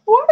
What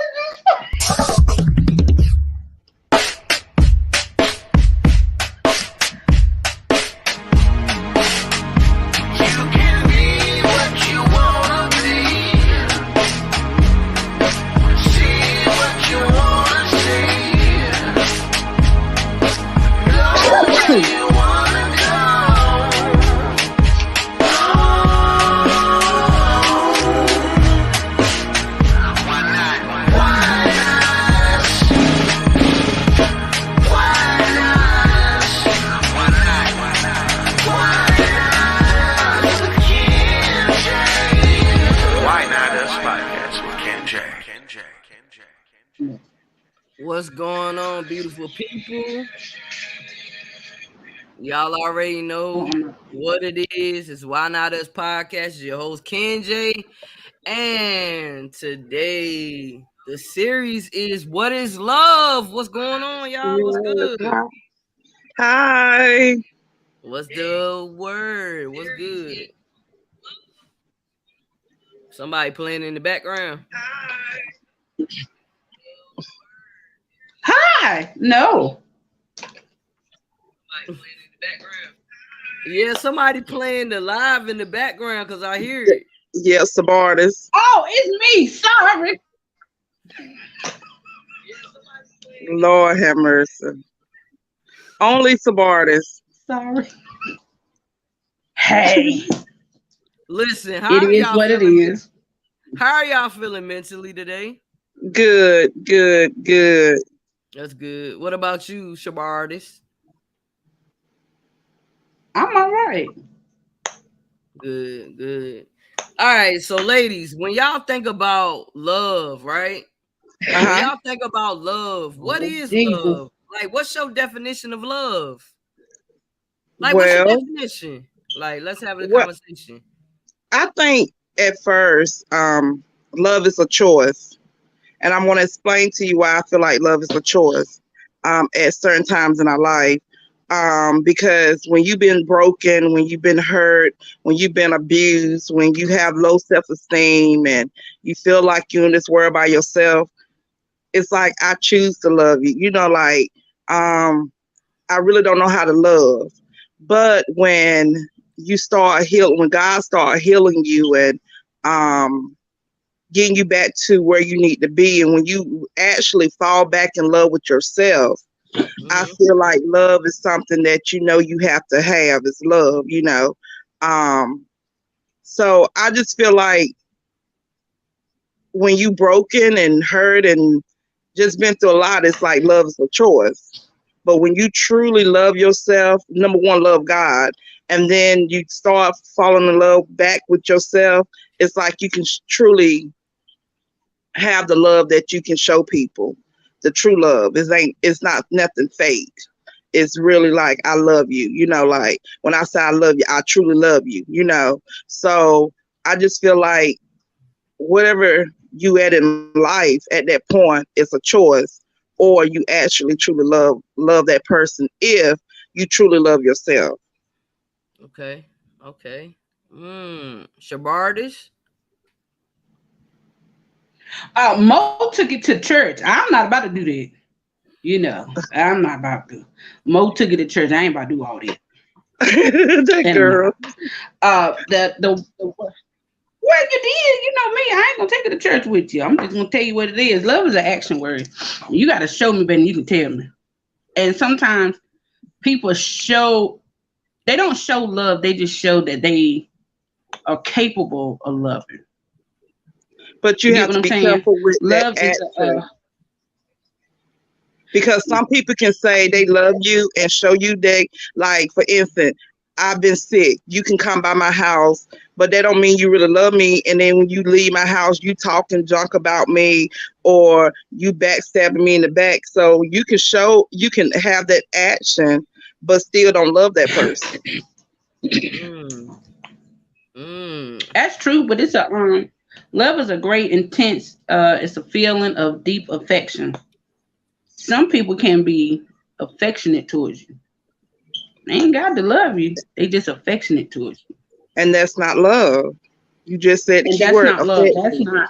What's going on, beautiful people? Y'all already know what it is. It's Why Not Us Podcast. It's your host, Ken J. And today, the series is What is Love? What's going on, y'all? What's good? Hi. What's the word? What's good? Somebody playing in the background. Hi. No. Yeah, somebody playing the live in the background because I hear it. Yeah, Sabartis. Oh, it's me. Sorry. Lord have mercy. Only Sabartis. Sorry. Hey. Listen, It is what it is. How are y'all feeling mentally today? Good. That's good. What about you, Sabartis? I'm all right. Good. All right, so ladies, when y'all think about love, right? Uh-huh. When y'all think about love, what is love? Like, what's your definition of love? Like, what's your definition? Like, let's have a conversation. I think at first, love is a choice. And I'm going to explain to you why I feel like love is a choice at certain times in our life. Because when you've been broken, when you've been hurt, when you've been abused, when you have low self-esteem and you feel like you're in this world by yourself, it's like I choose to love you. You know, like I really don't know how to love. But when you start healing, when God started healing you and getting you back to where you need to be, and when you actually fall back in love with yourself, I feel like love is something that you have to have. It's love, so I just feel like when you broken and hurt and just been through a lot, it's like love is a choice. But when you truly love yourself, number one, love God, and then you start falling in love back with yourself, it's like you can truly have the love that you can show people. The true love it's not nothing fake. It's really like I love you, like when I say I love you, I truly love you, So I just feel like whatever you at in life at that point, it's a choice, or you actually truly love that person if you truly love yourself. Okay. Shabardis? Mo took it to church. I'm not about to do that. I'm not about to. Mo took it to church. I ain't about to do all that. That girl. The well, you did. You know me. I ain't gonna take it to church with you. I'm just gonna tell you what it is. Love is an action word. You got to show me better than you can tell me. And sometimes people they don't show love. They just show that they are capable of loving. But you have to be careful with love that action. Because some people can say they love you and show you that, like, for instance, I've been sick. You can come by my house, but that don't mean you really love me. And then when you leave my house, you talking junk about me or you backstabbing me in the back. So you can have that action, but still don't love that person. That's true, but it's love is a great intense. It's a feeling of deep affection. Some people can be affectionate towards you. They ain't got to love you. They just affectionate towards you. And that's not love. You just said that's not love. That's not.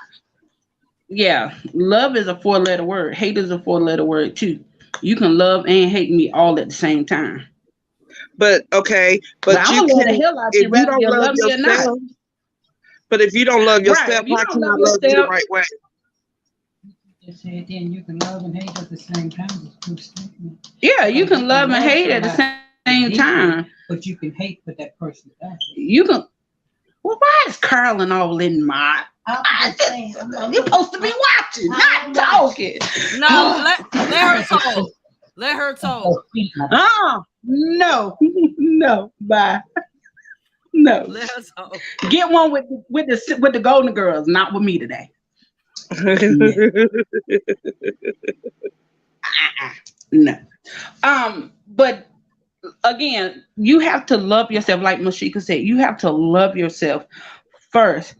Yeah, love is a 4-letter word. Hate is a 4-letter word too. You can love and hate me all at the same time. But okay, But but I'm you gonna love the can hell out if you, you whether don't you love love me or not. yourself. But if you don't love Right? yourself, If you how don't can I love love you the yourself, right way? Just said then you can love and hate at the same time. It's two statements. yeah, you Because can you love can and love hate at the somebody same deeply, time. but you can hate what that person does. You can. Well, why is Carlin all in my? You're supposed to be watching, not talking. No, let her talk. Let her talk. No, no, bye. No, Let her talk. get one with the Golden Girls, not with me today. No. No. But again, you have to love yourself, like Mashika said. You have to love yourself first.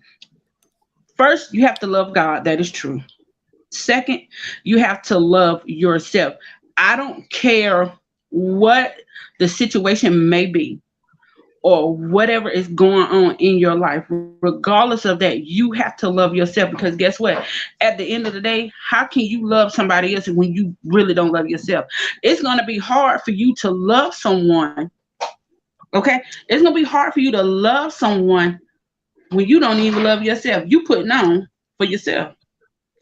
First, you have to love God. That is true. Second, you have to love yourself. I don't care what the situation may be or whatever is going on in your life, regardless of that, you have to love yourself because guess what? At the end of the day, how can you love somebody else when you really don't love yourself? It's going to be hard for you to love someone. Okay? It's going to be hard for you to love someone when you don't even love yourself. You putting on for yourself.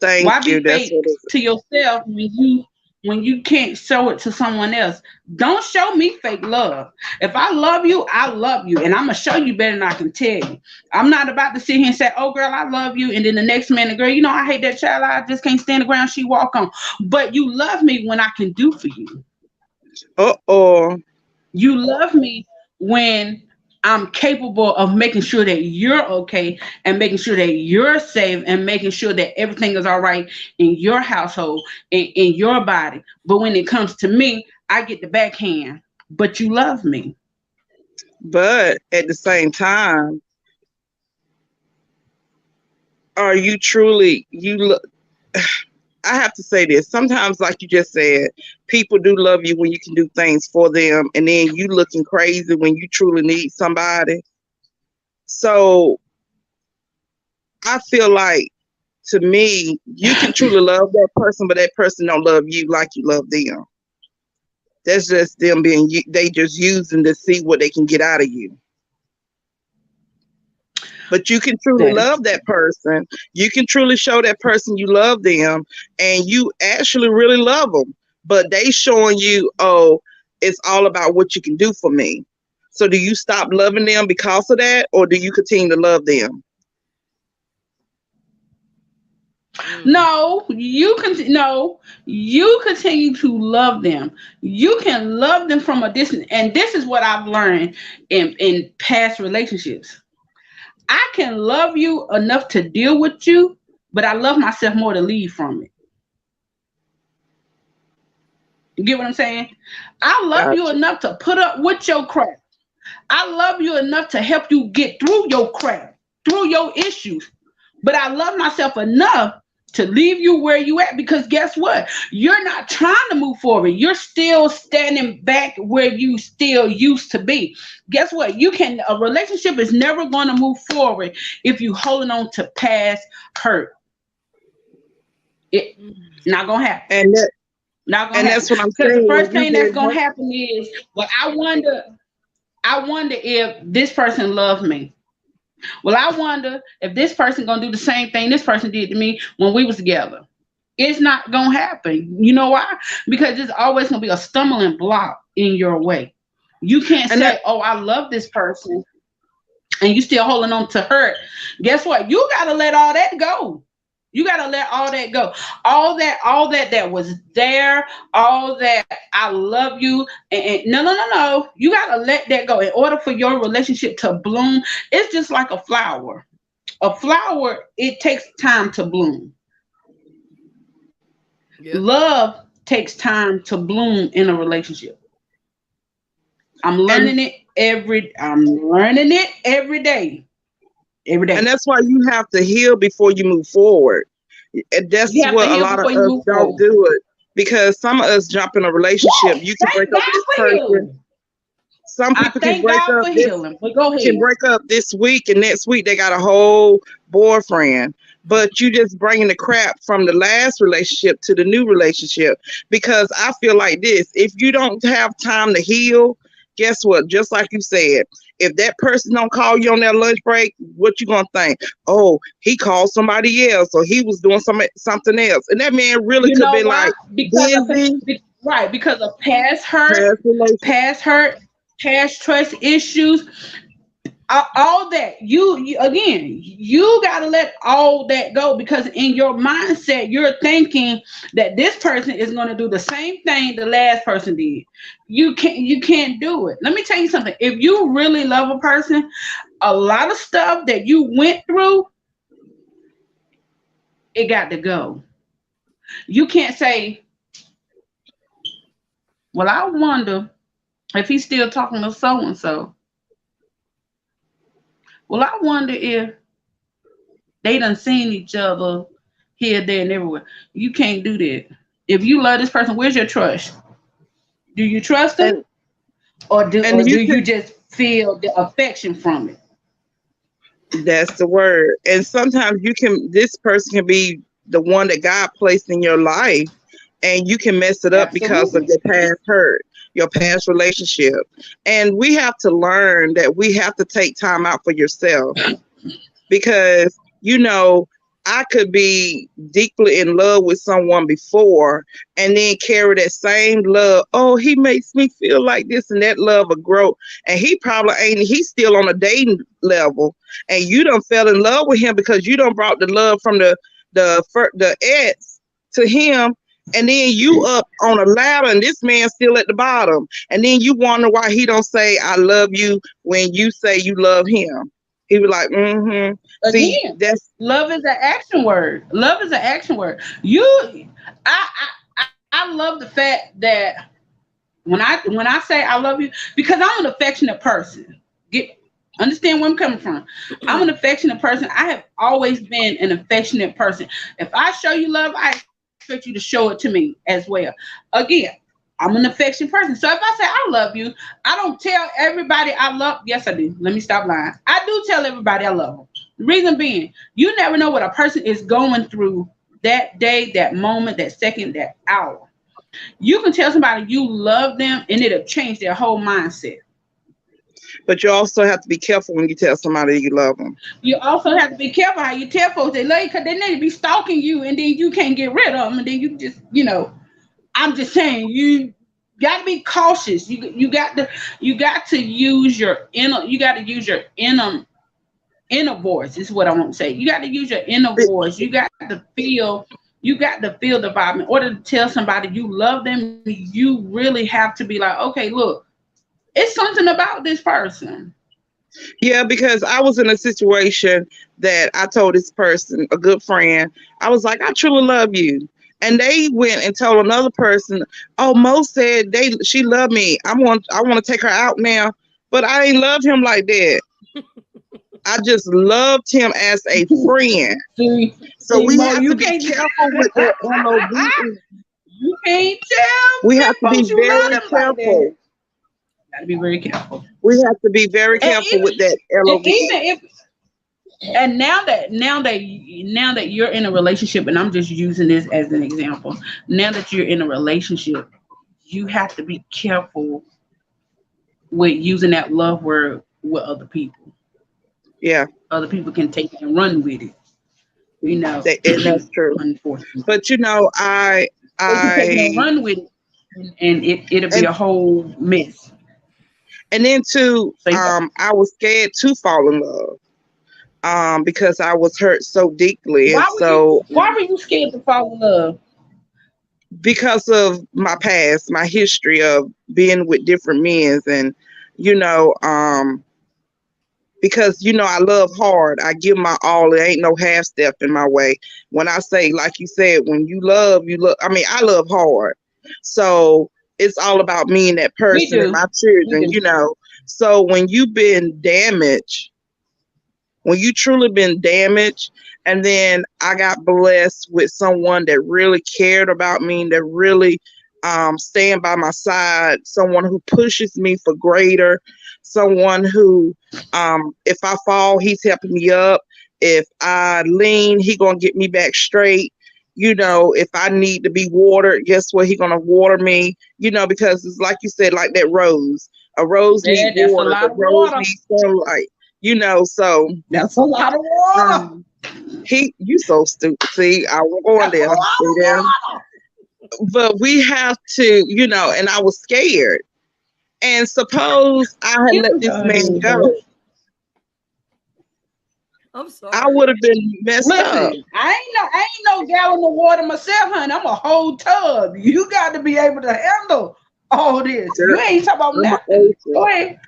Why Thank be you. That's fake what it to yourself when you can't show it to someone else? Don't show me fake love. If I love you, and I'm gonna show you better than I can tell you. I'm not about to sit here and say, "Oh, girl, I love you," and then the next minute, girl, I hate that child. I just can't stand the ground she walk on. But you love me when I can do for you. Uh-oh. You love me when I'm capable of making sure that you're okay and making sure that you're safe and making sure that everything is all right in your household and in your body. But when it comes to me, I get the backhand. But you love me. But at the same time, are you truly you look I have to say this. Sometimes, like you just said, people do love you when you can do things for them, and then you looking crazy when you truly need somebody. So I feel like, to me, you can truly love that person, but that person don't love you like you love them. That's just them they just using to see what they can get out of you. But you can truly That is love that person. You can truly show that person you love them and you actually really love them. But they showing you, oh, it's all about what you can do for me. So do you stop loving them because of that, or do you continue to love them? you continue to love them. You can love them from a distance. And this is what I've learned in past relationships. I can love you enough to deal with you, but I love myself more to leave from it. You get what I'm saying? I love you Gotcha. enough to put up with your crap. I love you enough to help you get through your crap, through your issues. But I love myself enough to leave you where you at because guess what? You're not trying to move forward. You're still standing back where you still used to be. Guess what? A relationship is never going to move forward if you holding on to past hurt. It not gonna happen. And that, Not gonna and happen. that's what I'm Because the saying. When first you thing that's get gonna hurt, happen is, well, I wonder if this person loved me. Well, I wonder if this person gonna do the same thing this person did to me when we was together. It's not gonna happen. You know why? Because there's always gonna be a stumbling block in your way. You can't and that say, "Oh, I love this person," and you still holding on to hurt. Guess what? You gotta let all that go. You gotta let all that go. All that was there, all that I love you. And no. You gotta let that go. In order for your relationship to bloom, it's just like a flower. A flower, it takes time to bloom. Yeah. Love takes time to bloom in a relationship. and I'm learning it every day. Every and day. that's why you have to heal before you move forward. And that's You have to what a heal lot of before you us move don't forward. do it because some of us jump in a relationship. Yes, You can break thank up with God this for person. healing. Some I people thank God for healing. But go can ahead. break up this week, and next week they got a whole boyfriend. but you just bringing the crap from the last relationship to the new relationship. Because I feel like this: if you don't have time to heal, guess what? Just like you said, if that person don't call you on their lunch break, what you gonna think? Oh, he called somebody else, or he was doing something else, and that man really You could know be why? like Because of busy, right, because of past hurt, past relationship. past hurt, past trust issues, all that. You again, you gotta let all that go, because in your mindset, you're thinking that this person is gonna do the same thing the last person did. You can't do it. Let me tell you something. If you really love a person, a lot of stuff that you went through, it got to go. You can't say, well, I wonder if he's still talking to so and so. Well, I wonder if they done seen each other here, there, and everywhere. You can't do that. If you love this person, where's your trust? Do you trust them, And or do and you you just feel the affection from it? That's the word. And sometimes this person can be the one that God placed in your life, and you can mess it up because of Absolutely. your past hurt, your past relationship. And we have to learn that we have to take time out for yourself, because I could be deeply in love with someone before and then carry that same love. Oh, he makes me feel like this, and that love will grow. And he probably ain't, he's still on a dating level. And you done fell in love with him because you done brought the love from the ex to him. And then you up on a ladder and this man still at the bottom. And then you wonder why he don't say, I love you when you say you love him. He was like, mm-hmm. See, Again, that's love is an action word. Love is an action word. I love the fact that when I say I love you, because I'm an affectionate person. Understand where I'm coming from. I'm an affectionate person. I have always been an affectionate person. If I show you love, I expect you to show it to me as well. Again, I'm an affectionate person. So if I say I love you, I don't tell everybody I love. Yes, I do. Let me stop lying. I do tell everybody I love them. The reason being, you never know what a person is going through that day, that moment, that second, that hour. You can tell somebody you love them and it'll change their whole mindset. but you also have to be careful when you tell somebody you love them. You also have to be careful how you tell folks they love you, because they need to be stalking you and then you can't get rid of them. And then you just, I'm just saying, you got to be cautious. You got to use your inner voice. Is what I want to say. You got to use your inner voice. You got to feel the vibe. In order to tell somebody you love them, you really have to be like, okay, look, it's something about this person. Yeah, because I was in a situation that I told this person, a good friend, I was like, I truly love you. And they went and told another person, oh, Mo said she loved me. I want to take her out now. But I ain't love him like that. I just loved him as a friend. So we Mo, have to be careful with that LOV. You can't tell We them have to be folks you love very them like that. careful. Gotta be very careful. We have to be very careful with that LOV. And even if, and now that you're in a relationship, and I'm just using this as an example. Now that you're in a relationship, you have to be careful with using that love word with other people. Yeah, Other people can take it and run with it. and that's true. Unfortunately, But they can take it and run with it, and it'll be and a whole mess. and then too, So I was scared to fall in love, because I was hurt so deeply, and so why were you scared to fall in love? because of my past, my history of being with different men, and you know, because I love hard. I give my all. There ain't no half step in my way. When I say, like you said, when you love, you love. I mean, I love hard. So it's all about me and that We person and do. my We children, do. So when you've been damaged, when you truly been damaged, and then I got blessed with someone that really cared about me, that really stand by my side, someone who pushes me for greater, someone who, if I fall, he's helping me up. If I lean, he gonna get me back straight. You know, if I need to be watered, guess what? He gonna water me. You know, because it's like you said, like that rose. A rose Yeah, needs that's a water. lot The of rose water. needs sunlight. You know, so That's a lot of water. you so stupid. See, I won't go in That's a there. lot See of there? water. But we have to, you know, and I was scared. And suppose I had let this man go, I'm sorry. I would have been messed up. Listen, I ain't no gallon of water myself, honey. I'm a whole tub. You got to be able to handle all this. You ain't talking about I'm an nothing. Go ocean. ahead.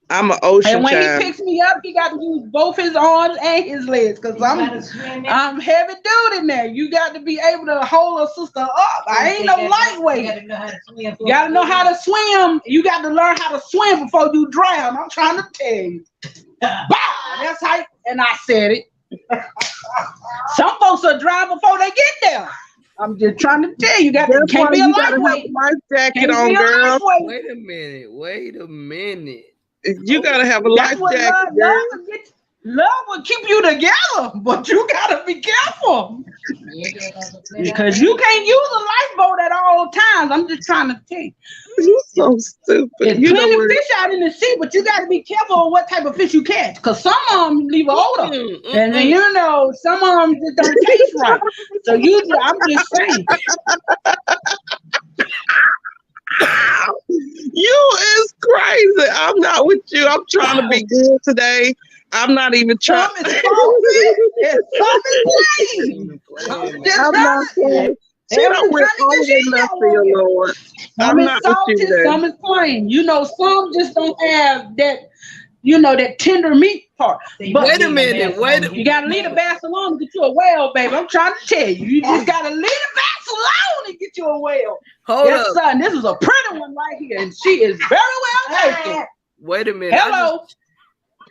I'm an ocean And when child. he picks me up, he got to use both his arms and his legs because I'm heavy duty now. You got to be able to hold a sister up. I ain't no lightweight. You got to know how to swim. You got to learn how to swim before you drown. I'm trying to tell you. Bah, that's how. And I said it. Some folks will drown before they get there. I'm just trying to tell you, That's can't why be a you gotta have lightweight. a life jacket Can't on, be a girl. lightweight. Wait a minute. You gotta have a That's life what jacket, girl. love will keep you together, but you gotta be careful because you can't use a lifeboat at all times. I'm just trying to tell you. You so stupid. There's You know plenty of what? fish out in the sea, but you gotta be careful of what type of fish you catch because some of them leave an odor, and then you know some of them just don't taste right. So I'm just saying. You is crazy. I'm not with you. I'm trying to be good today. I'm not even trying. Some is salty and some is plain. I'm not playing. She don't went all the way left for your Lord. Some I'm is not with salty, you there. some is plain. You know, some just don't have that, that tender meat part. But Wait a minute. you gotta leave a bass alone to get you a whale, baby. I'm trying to tell you. You just gotta leave a bass alone to get you a whale. Hold Yes, up. son. This is a pretty one right here, and she is very well taken. Wait a minute. Hello.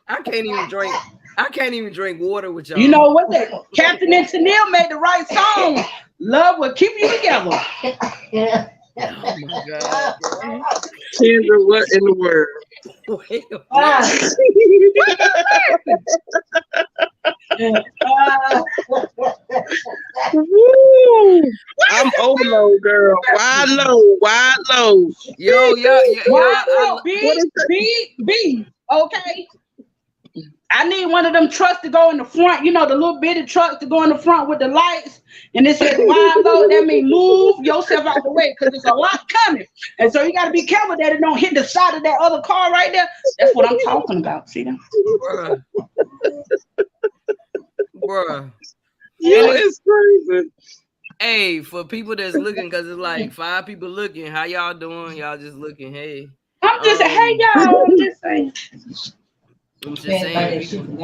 I can't even drink water with y'all. You know what? That Captain and Tennille made the right song. Love will keep you together. Oh my God. Kendra, what in the world? Wait a Woo. I'm overload, girl. Wide low. Yo. B. Okay. I need one of them trucks to go in the front. You know, the little bitty trucks to go in the front with the lights. And it says wide load. That means move yourself out the way because there's a lot coming. And so you got to be careful that it don't hit the side of that other car right there. That's what I'm talking about. See that? Bruh. You is crazy. Hey, for people that's looking, because it's like 5 people looking. How y'all doing? Y'all just looking. Hey. I'm just saying, hey, y'all. I'm just saying. I'm just saying.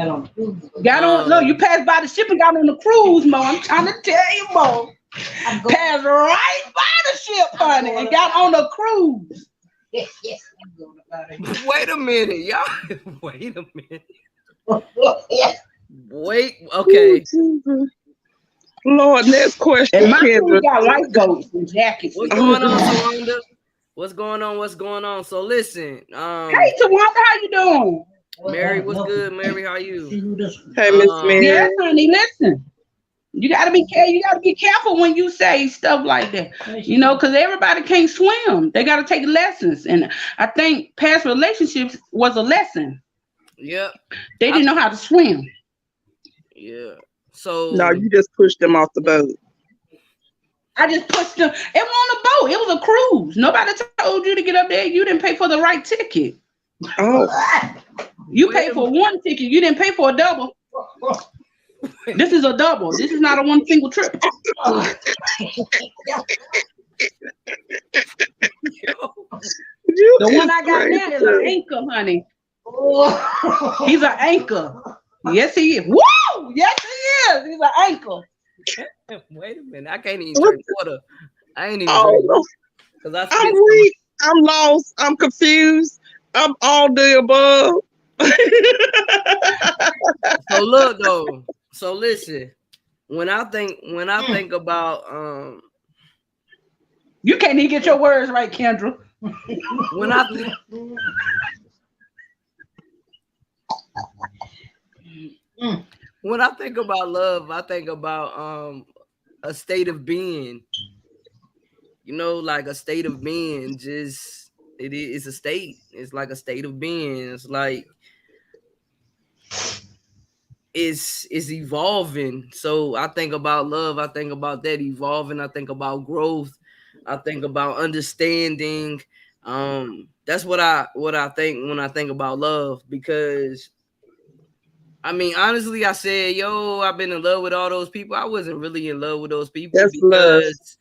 Got on, no, you passed by the ship and got on the cruise, Mo. I'm trying to tell you, Mo. Passed right by the ship, honey, and got on the cruise. Wait a minute, y'all. Wait a minute. Wait, okay. Lord, next question. And my Kendra. crew got lifeboats and jackets. What's going on, Tawanda? What's going on? So listen, Hey, Tawanda, how you doing? Mary, what's good? Mary, how you? Hey, Miss Mary. Yes, honey, listen. You gotta be careful when you say stuff like that. You know, because everybody can't swim. They gotta take lessons. And I think past relationships was a lesson. Yep. They didn't know how to swim. Yeah. So No, you just pushed them off the boat. I just pushed them. It wasn't a boat. It was a cruise. Nobody told you to get up there. You didn't pay for the right ticket. Oh. You paid for one ticket. You didn't pay for a double. This is a double. This is not a one single trip. The one I got now is an anchor, honey. He's an anchor. Yes, he is. Woo! Yes, he is. He's an anchor. Wait a minute. I can't even drink water. I ain't even drink water. Because I'm weak. I'm lost. I'm confused. I'm all the above. So look though. So listen. When I think about you can't even get your words right, Kendra. When I think When I think about love, I think about a state of being. You know, like a state of being. Just it is a state. It's like a state of being. It's like it's evolving. So I think about love. I think about that evolving. I think about growth. I think about understanding. That's what I think when I think about love, because I mean, honestly, I said, yo, I've been in love with all those people. I wasn't really in love with those people That's love. because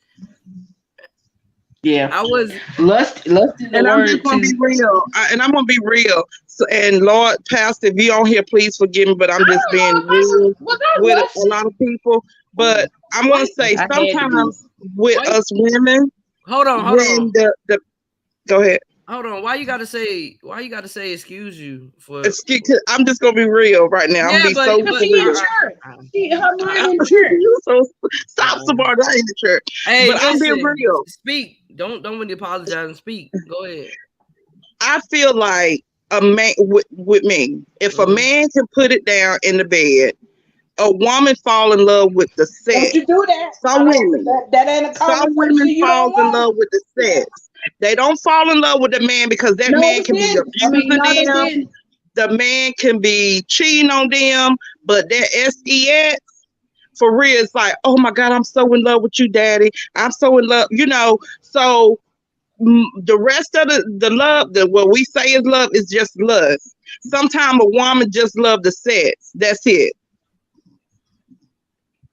Yeah, I was lust is the And I'm word just gonna too. be real. And I'm gonna be real. So, and Lord, Pastor, if you on here, please forgive me, but I'm just being real Was I with a lusting? lot of people. But I want to say I had to be. sometimes with Wait. us women, hold on. when the go ahead. Hold on. Why you gotta say excuse you for I'm just gonna be real right now. I'm yeah, gonna be but, so but She in real. church. Her mind in church. You so stop, Samara. I ain't the church. hey, But I'm being listen, real. speak. Don't really apologize and speak. Go ahead. I feel like a man with me, if a Mhm. man can put it down in the bed, a woman fall in love with the Don't sex. you do that? Some women, That ain't a some conversation women you fall don't in want. love with the sex. They don't fall in love with the man because that No, man they can be didn't. I mean, abusing no, they them. didn't. The man can be cheating on them, but that sex, for real, it's like, oh my God, I'm so in love with you, daddy. I'm so in love, So the rest of the love, what we say is love, is just lust. Sometimes a woman just love the sex. That's it.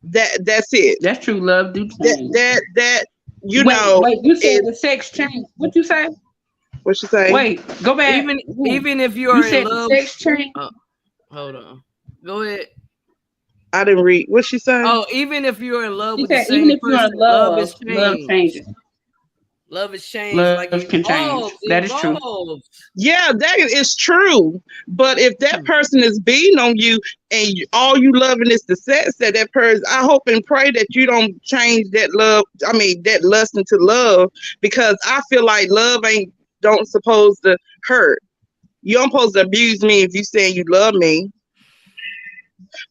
That's it. That's true. Love do change. That Wait. You said is the sex change. What you say? what you say. Wait. Go back. Even if you You are in said the love, sex change. hold on. Go ahead. I didn't read what she said. Oh, even if you're in love She with the said even same if you're person, in love is love changed. changes. Love is changed. Love Like can change. That is true. evolves. Yeah, that is true. But if that person is beating on you and all you loving is the sex that person, I hope and pray that you don't change that love. I mean, that lust into love, because I feel like love don't supposed to hurt. You don't supposed to abuse me if you saying you love me.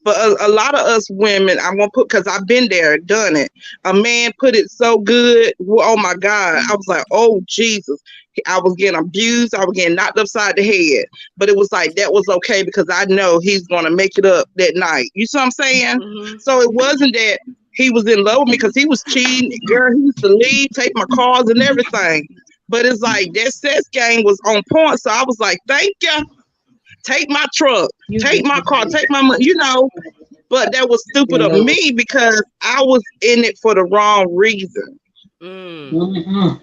But a lot of us women, I'm gonna put, because I've been there, done it. A man put it so good. Oh my God. I was like, oh Jesus. I was getting abused. I was getting knocked upside the head. But it was like that was okay because I know he's gonna make it up that night. You see what I'm saying? Mm-hmm. So it wasn't that he was in love with me because he was cheating. Girl, he used to leave, take my cars and everything. But it's like that sex game was on point. So I was like, thank you. Take my truck, take my car, take my money, but that was stupid of me because I was in it for the wrong reason. Mm-hmm.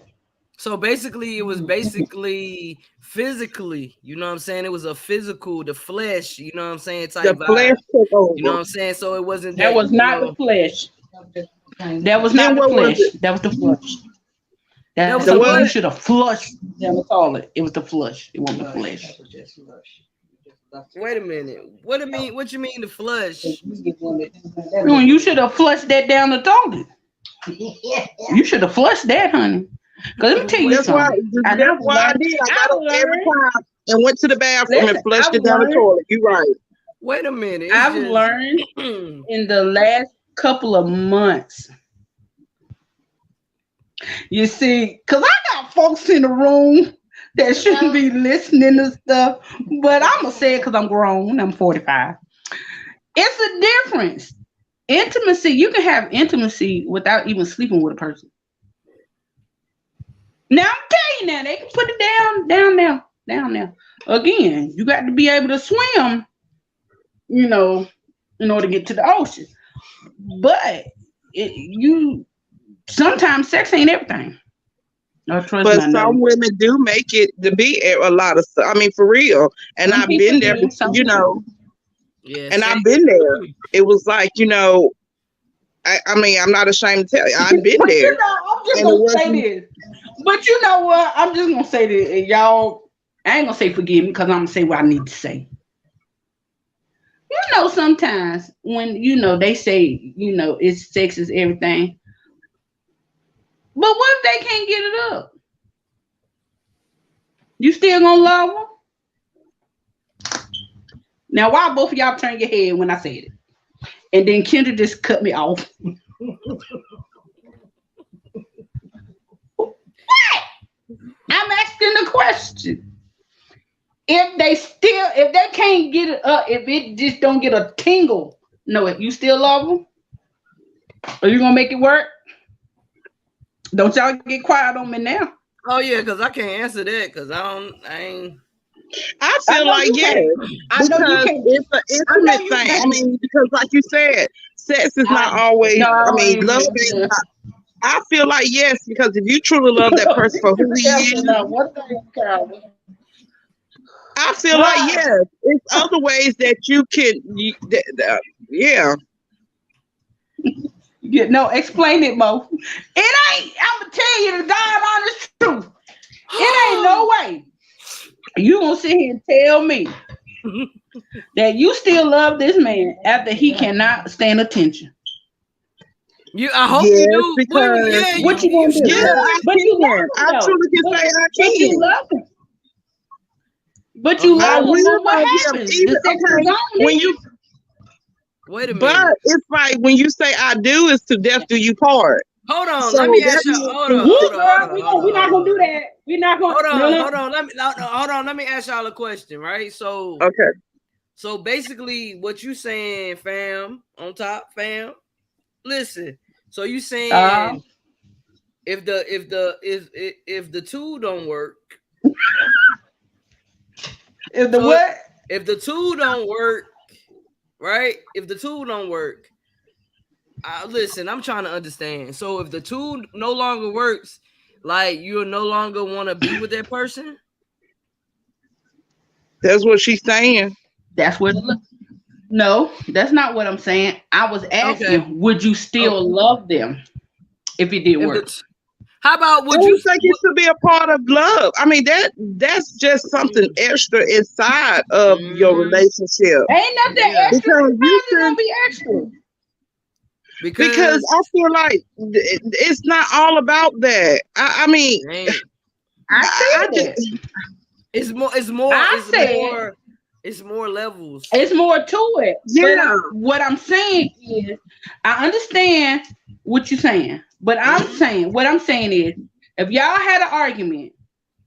So basically, it was basically physically, you know what I'm saying? It was a physical, the flesh, you know what I'm saying, type The flesh vibe. took over. You know what I'm saying? So it wasn't That was not the flesh. That was not Then the what was flesh. it? That was the flush. That was the something you what? should have flushed down the toilet. It was the flush. It wasn't the flesh. Wait a minute. What you mean the flush? You should have flushed that down the toilet. You should have flushed that, honey. Because let me tell you That's why. something. That's why I did. I got up every time and went to the bathroom and flushed it down the toilet. You right. Wait a minute. I've learned in the last couple of months. You see, because I got folks in the room that shouldn't be listening to stuff, but I'm going to say it because I'm grown. I'm 45. It's a difference. Intimacy, you can have intimacy without even sleeping with a person. Now, I'm telling you now, they can put it down there. Again, you got to be able to swim, in order to get to the ocean. But sometimes sex ain't everything. But some women do make it to be a lot of stuff. I mean, for real. And I've been there, Yeah, and I've been there. It was like, I mean, I'm not ashamed to tell you, I've been there. I'm just going to say this. But you know what? I'm just going to say this. Y'all, I ain't going to say forgive me because I'm going to say what I need to say. Sometimes when, they say, it's sex is everything. But what if they can't get it up? You still gonna love them? Now, why both of y'all turn your head when I said it? And then Kendra just cut me off. What? I'm asking the question. If they can't get it up, if it just don't get a tingle, no, if you still love them, are you gonna make it work? Don't y'all get quiet on me now. Oh yeah, because I can't answer that because I ain't. I feel like yes, because it's an intimate thing. I mean, because like you said, sex is not always. I mean, love is not. I feel like yes, because if you truly love that person for who he is, I feel like yes. It's other ways that you can. Yeah. No, explain it, Mo. It ain't. I'm gonna tell you the God honest truth. It ain't no way you gonna sit here and tell me that you still love this man after he cannot stand attention. I hope you do. Because what you gonna do? Yeah, I truly can say I can. But you love him. But you love him. What happens? When you wait a minute. But it's like when you say I do, it's to death do you part. Hold on, So let me ask you. Hold on. We're not gonna do that. We're not gonna. Hold on. Let me ask y'all a question, right? So okay. So basically, what you saying, fam? On top, fam. Listen. So you saying if the two don't work, if the what? If the two don't work, right? If the two don't work. Listen, I'm trying to understand. So if the two no longer works, like you no longer want to be with that person? That's what she's saying. That's what. No, that's not what I'm saying. I was asking, would you still love them if it didn't work? How about would you think it should be a part of love? I mean, that's just something extra inside of your relationship. Ain't nothing extra. Because you gonna be extra. Because I feel like it's not all about that. I mean, it's more levels. It's more to it. Yeah. But what I'm saying is, I understand what you're saying, but what I'm saying is, if y'all had an argument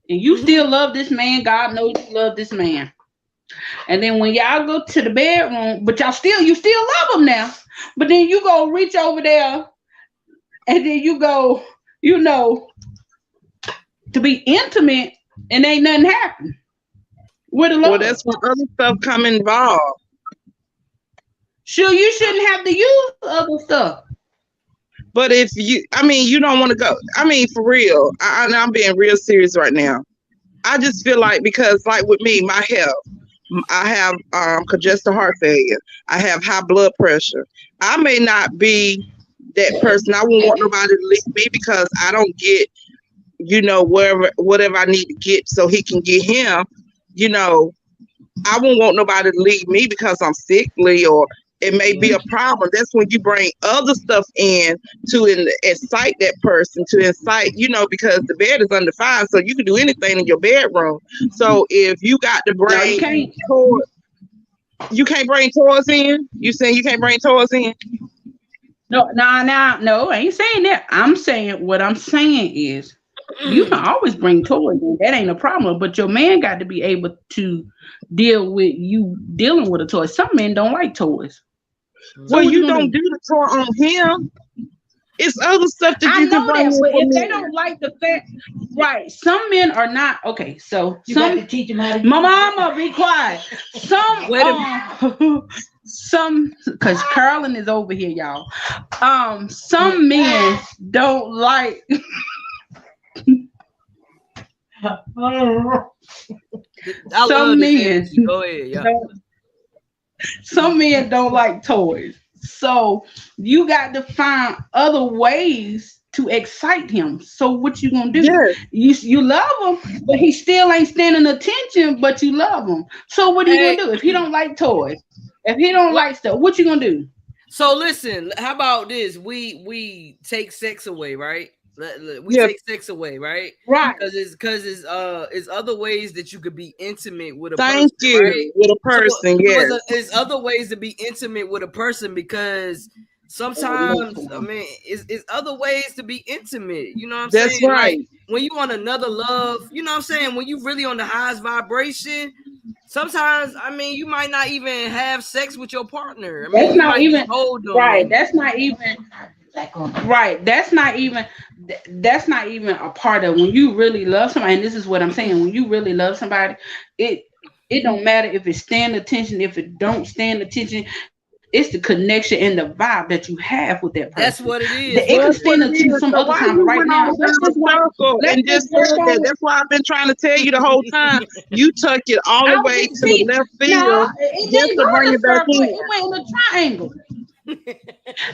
and you still love this man, God knows you love this man, and then when y'all go to the bedroom, but you still love him now. But then you go reach over there and then you go, to be intimate and ain't nothing happen. Well, that's when other stuff come involved. Sure, you shouldn't have to use other stuff. But if you don't want to go. I mean, for real, I'm being real serious right now. I just feel like because like with me, my health, I have congestive heart failure. I have high blood pressure. I may not be that person. I won't want nobody to leave me because I don't get, whatever I need to get so he can get him. I won't want nobody to leave me because I'm sickly or it may be a problem. That's when you bring other stuff in to incite that person, to incite, because the bed is undefined, so you can do anything in your bedroom. So if you got to bring toys, you can't bring toys in? You saying you can't bring toys in? No, I ain't saying that. I'm saying what I'm saying is you can always bring toys in. That ain't a problem. But your man got to be able to deal with you dealing with a toy. Some men don't like toys. Well, you don't do the toy on him. It's other stuff that you can bring in. But if they don't like the fact, right? Some men are not okay. So you got to teach them how to. My mama, be quiet. Some, because Carolyn is over here, y'all. Some men don't like. Some men. Go ahead, yeah. Some men don't like toys. So you got to find other ways to excite him. So what you gonna do? Yes. You love him, but he still ain't standing attention, but you love him. So what are you gonna do? If he don't like toys, if he don't like stuff, what you gonna do? So listen, how about this? We take sex away, right? We Yeah. take sex away, right? Right. Because it's other ways that you could be intimate with a Thank person, you. right? With a person, yes. It's other ways to be intimate with a person because sometimes, I mean, it's other ways to be intimate. You know what I'm That's saying? right. Like when you on another love, you know what I'm saying? When you really on the highest vibration, sometimes, I mean, you might not even have sex with your partner. I mean, That's you not might even just hold them. right. That's not even right. That's not even a part of when you really love somebody. And this is what I'm saying. When you really love somebody, it don't matter if it stand attention, if it don't stand attention. It's the connection and the vibe that you have with that person. That's what it is. It can That's what stand it attention is. some So other why time, you but right went now, on let's down the just work. circle Let's and just just work said on that? it. That's why I've been trying to tell you the whole time. You took it all the way to the left No, field it just didn't to go bring in a it back circle. in. It went in a triangle.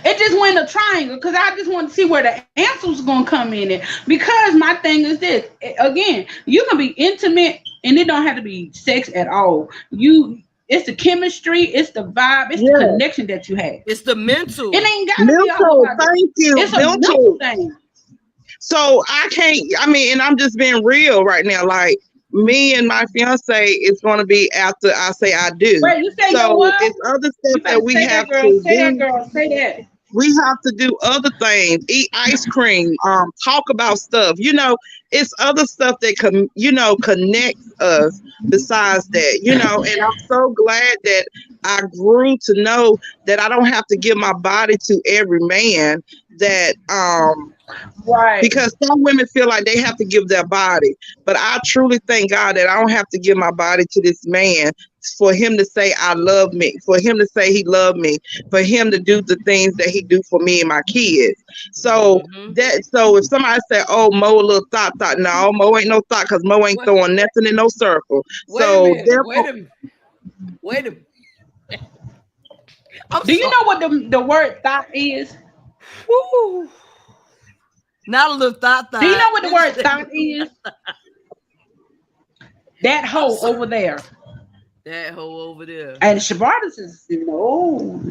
It just went in a triangle because I just want to see where the answer's gonna come in it. Because my thing is this: again, you can be intimate and it don't have to be sex at all. It's the chemistry, it's the vibe, it's the Yeah. connection that you have. It's the mental. It ain't gotta be all Mental, about it. thank you. It's a mental thing. So I can't, I mean, and I'm just being real right now. Like me and my fiance is going to be after I say I do. Wait, you say your So what? it's other You stuff better that we say have that, girl. to Say that, do. girl. Say that. We have to do other things, eat ice cream, talk about stuff. You know, it's other stuff that connects us besides that. You know, and I'm so glad that I grew to know that I don't have to give my body to every man. That Right. because some women feel like they have to give their body, but I truly thank God that I don't have to give my body to this man for him to say I love me, for him to say he loved me, for him to do the things that he do for me and my kids. So so if somebody say, "Oh, Mo a little thought," no, Mo ain't no thought because Mo ain't throwing nothing in no circle. So therefore, Wait a minute. Do you know what the word thought is? Woo. Not a little thought. Do you know what the word thought is? That hoe over there. That hoe over there. And Shabata says, no.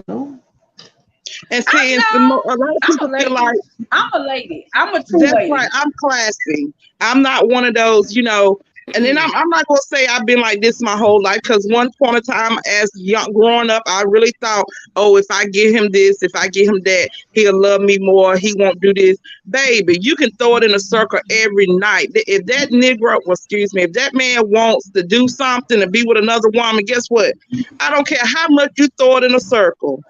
And see, a lot of people feel like I'm a lady. I'm a true that's lady. right. I'm classy. I'm not one of those, And then I'm not gonna say I've been like this my whole life, because one point of time as growing up, I really thought, oh, if I give him this, if I give him that, he'll love me more. He won't do this. Baby, you can throw it in a circle every night. If that if that man wants to do something to be with another woman, guess what? I don't care how much you throw it in a circle.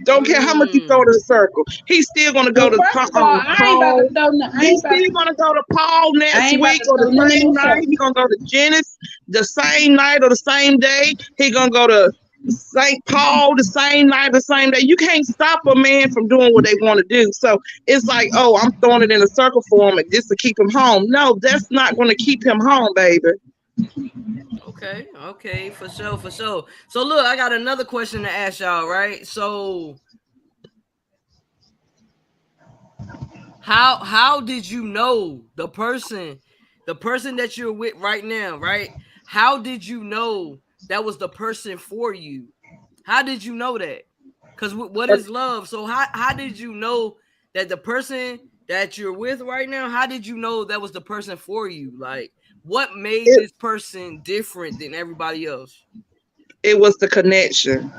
Don't care how much you throw it in a circle. He's still gonna go to Paul. He's still gonna go to Paul next week or the same night. He's gonna go to Janice the same night or the same day. He's gonna go to St. Paul the same night, the same day. You can't stop a man from doing what they want to do. So it's like, oh, I'm throwing it in a circle for him just to keep him home. No, that's not gonna keep him home, baby. Okay, for sure. So look, I got another question to ask y'all, right? So how did you know the person that you're with right now, right? How did you know that was the person for you? How did you know that? Because what is love? So how did you know that the person that you're with right now, how did you know that was the person for you? Like, what made this person different than everybody else? It was the connection.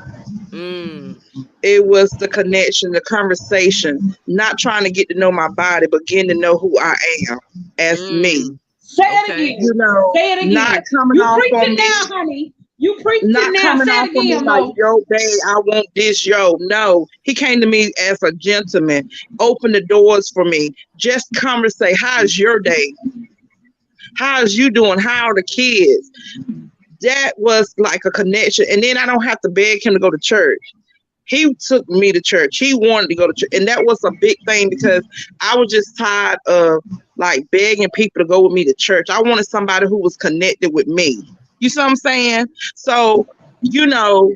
It was the connection, the conversation, not trying to get to know my body, but getting to know who I am as me. Say it again. Say it again. Not coming off on me. Now, honey. You preaching not now. coming Say off it on me again, like, Mo. yo, babe, I want this, yo. No, he came to me as a gentleman, opened the doors for me. Just come and say, how's your day? How's you doing? How are the kids? That was like a connection. And then I don't have to beg him to go to church. He took me to church. He wanted to go to church. And that was a big thing because I was just tired of like begging people to go with me to church. I wanted somebody who was connected with me. You see what I'm saying? So, you know,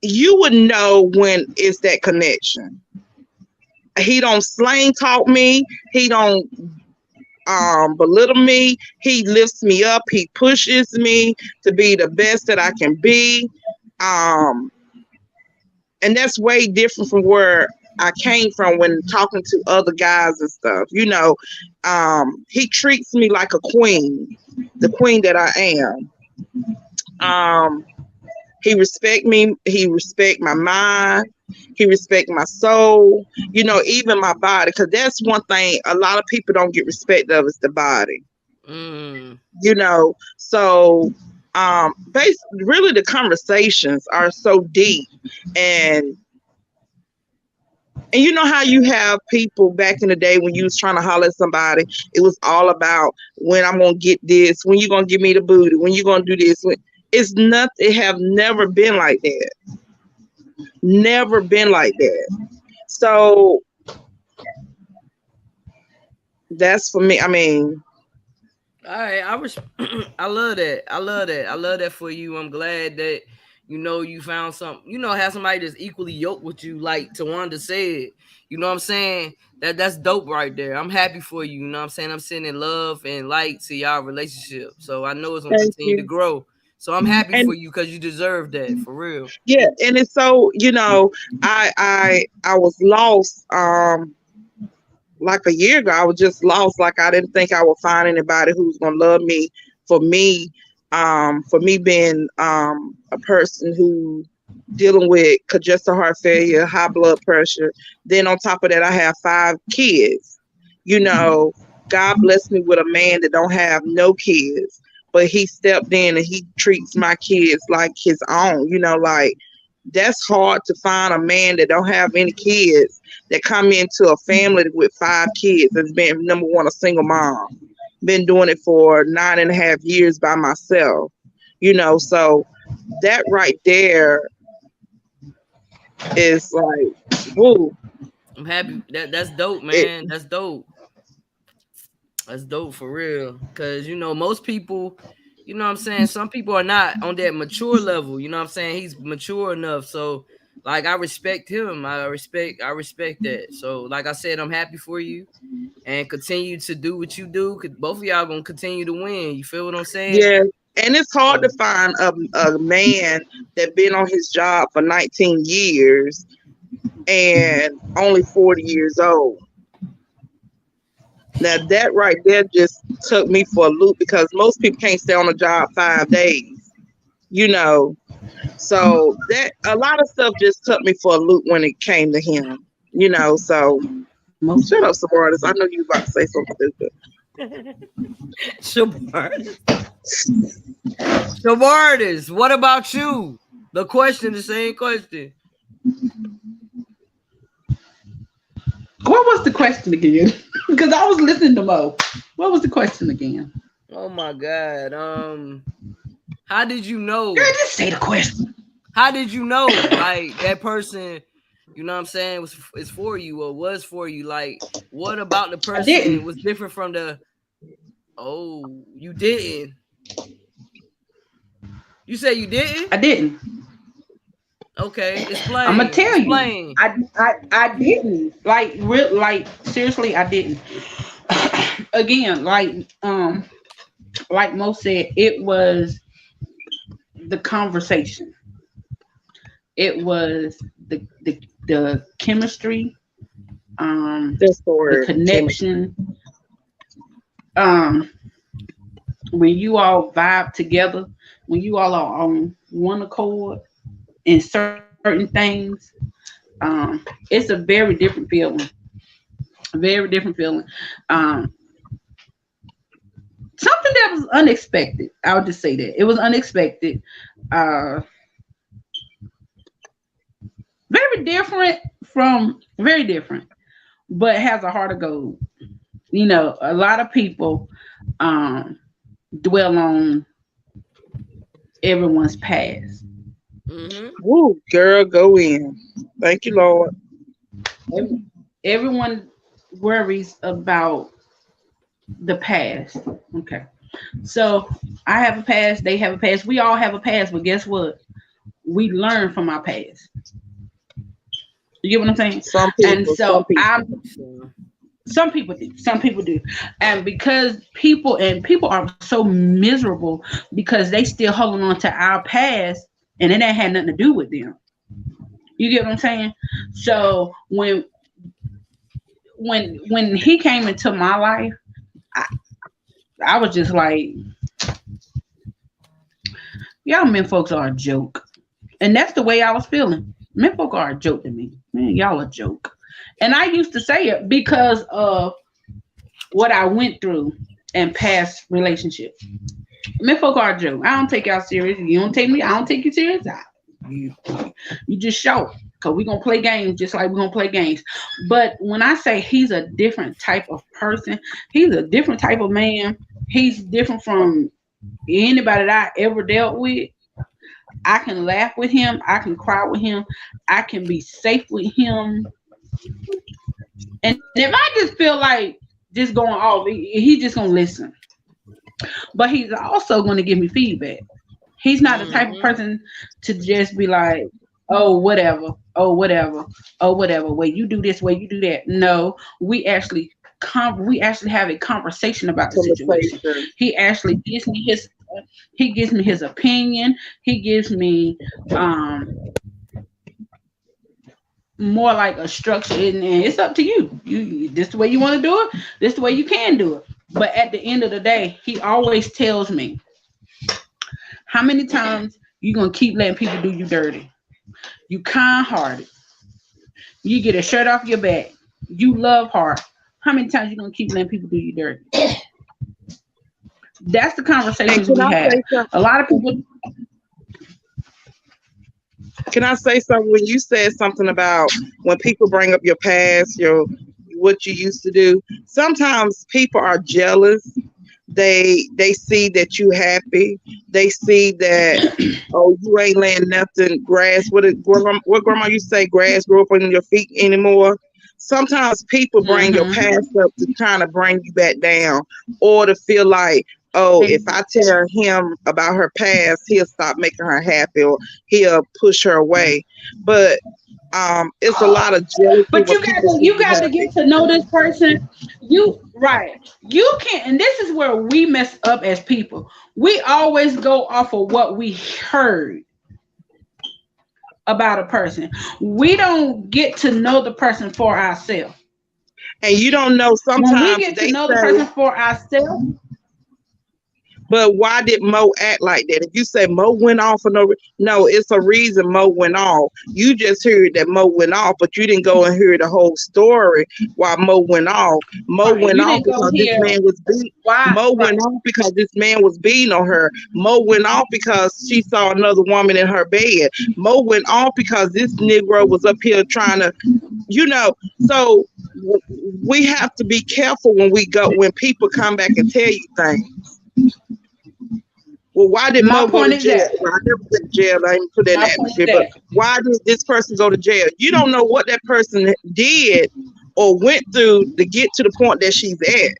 you would know when it's that connection. He don't slang talk me. He don't belittle me. He lifts me up. He pushes me to be the best that I can be. And that's way different from where I came from when talking to other guys and stuff. You know, he treats me like a queen, the queen that I am. He respect me. He respect my mind. He respect my soul. You know, even my body, because that's one thing a lot of people don't get respect of is the body. You know, so basically, really, the conversations are so deep, and you know how you have people back in the day when you was trying to holler at somebody, it was all about when I'm gonna get this, when you gonna give me the booty, when you gonna do this. It's not. It have never been like that. Never been like that. So that's for me. I mean, all right, I love that. I love that. I love that for you. I'm glad that you know you found something. You know, have somebody that's equally yoked with you, like Tawanda said. You know what I'm saying? That's dope right there. I'm happy for you. You know what I'm saying? I'm sending love and light to y'all relationship. So I know it's gonna continue to grow. So I'm happy for you because you deserve that, for real. Yeah, and it's so, you know, I was lost like a year ago. I was just lost. Like I didn't think I would find anybody who's gonna love me for me being a person who dealing with congestive heart failure, high blood pressure. Then on top of that, I have 5 kids. You know, God blessed me with a man that don't have no kids, but he stepped in and he treats my kids like his own. You know, like that's hard to find a man that don't have any kids that come into a family with 5 kids that's been, number one, a single mom. Been doing it for 9.5 years by myself. You know, so that right there is like, woo. I'm happy. That's dope, man. That's dope. That's dope for real. Cause you know, most people, you know what I'm saying, some people are not on that mature level. You know what I'm saying? He's mature enough. So like I respect him. I respect that. So like I said, I'm happy for you and continue to do what you do. Cause both of y'all gonna continue to win. You feel what I'm saying? Yeah. And it's hard to find a man that been on his job for 19 years and only 40 years old. Now that right there just took me for a loop because most people can't stay on a job 5 days, you know. So that a lot of stuff just took me for a loop when it came to him, you know. So shut up, Sabartis. I know you about to say something stupid. Sabartis, what about you? The same question. What was the question again? Because I was listening to Mo. What was the question again? Oh my God. How did you know? Girl, just say the question. How did you know like that person, you know what I'm saying, is for you or was for you? Like what about the person was different from the you didn't? You say you didn't? I didn't. Okay, explain. I'm gonna tell you. I didn't. Like seriously, I didn't. Again, like Mo said, it was the conversation. It was the chemistry, the connection. When you all vibe together, when you all are on one accord in certain things, it's a very different feeling. Very different feeling. Something that was unexpected. I would just say that it was unexpected. Very different, but has a heart of gold. You know, a lot of people dwell on everyone's past. Mm-hmm. Woo, girl, go in. Thank you, Lord. Everyone worries about the past. Okay. So I have a past, they have a past, we all have a past, but guess what? We learn from our past. You get what I'm saying? Some people do. And because people are so miserable because they still holding on to our past and it ain't had nothing to do with them. You get what I'm saying? So when he came into my life, I was just like, y'all men folks are a joke. And that's the way I was feeling. Men folk are a joke to me. Man, y'all a joke. And I used to say it because of what I went through in past relationships. Men folk are a joke. I don't take y'all serious. You don't take me, I don't take you serious. You just show. Because we're going to play games just like we're going to play games. But when I say he's a different type of person, he's a different type of man. He's different from anybody that I ever dealt with. I can laugh with him. I can cry with him. I can be safe with him. And if I just feel like just going off, he's just going to listen. But he's also going to give me feedback. He's not the type of person to just be like, oh, whatever. Oh, whatever. Oh, whatever. Way you do this, way you do that. No, we actually have a conversation about the situation. He actually gives me his opinion. He gives me more like a structure, and it's up to you. This the way you want to do it. This the way you can do it. But at the end of the day, he always tells me, how many times you gonna keep letting people do you dirty? You kind-hearted. You get a shirt off your back. You love hard. How many times you gonna keep letting people do you dirty? That's the conversations we have. A lot of people. Can I say something? When you said something about when people bring up your past, what you used to do, sometimes people are jealous. They see that you happy. They see that, oh, you ain't laying nothing grass. What grandma used to say, grass grow up on your feet anymore. Sometimes people bring your past up to kind of bring you back down, or to feel like, oh, if I tell him about her past, he'll stop making her happy, or he'll push her away. But it's a lot of jealousy. But you got to get to know this person. You can't, and this is where we mess up as people. We always go off of what we heard about a person. We don't get to know the person for ourselves. And you don't know sometimes when we get to know the person for ourselves. But why did Mo act like that? If you say Mo went off for no, it's a reason Mo went off. You just heard that Mo went off, but you didn't go and hear the whole story why Mo went off. Mo went off because this man was beating. Mo went off because this man was beating on her. Mo went off because she saw another woman in her bed. Mo went off because this Negro was up here trying to, so we have to be careful when people come back and tell you things. Well, why did Mo go to jail? Well, I never went to jail. I didn't put that in the atmosphere. But why did this person go to jail? You don't know what that person did or went through to get to the point that she's at.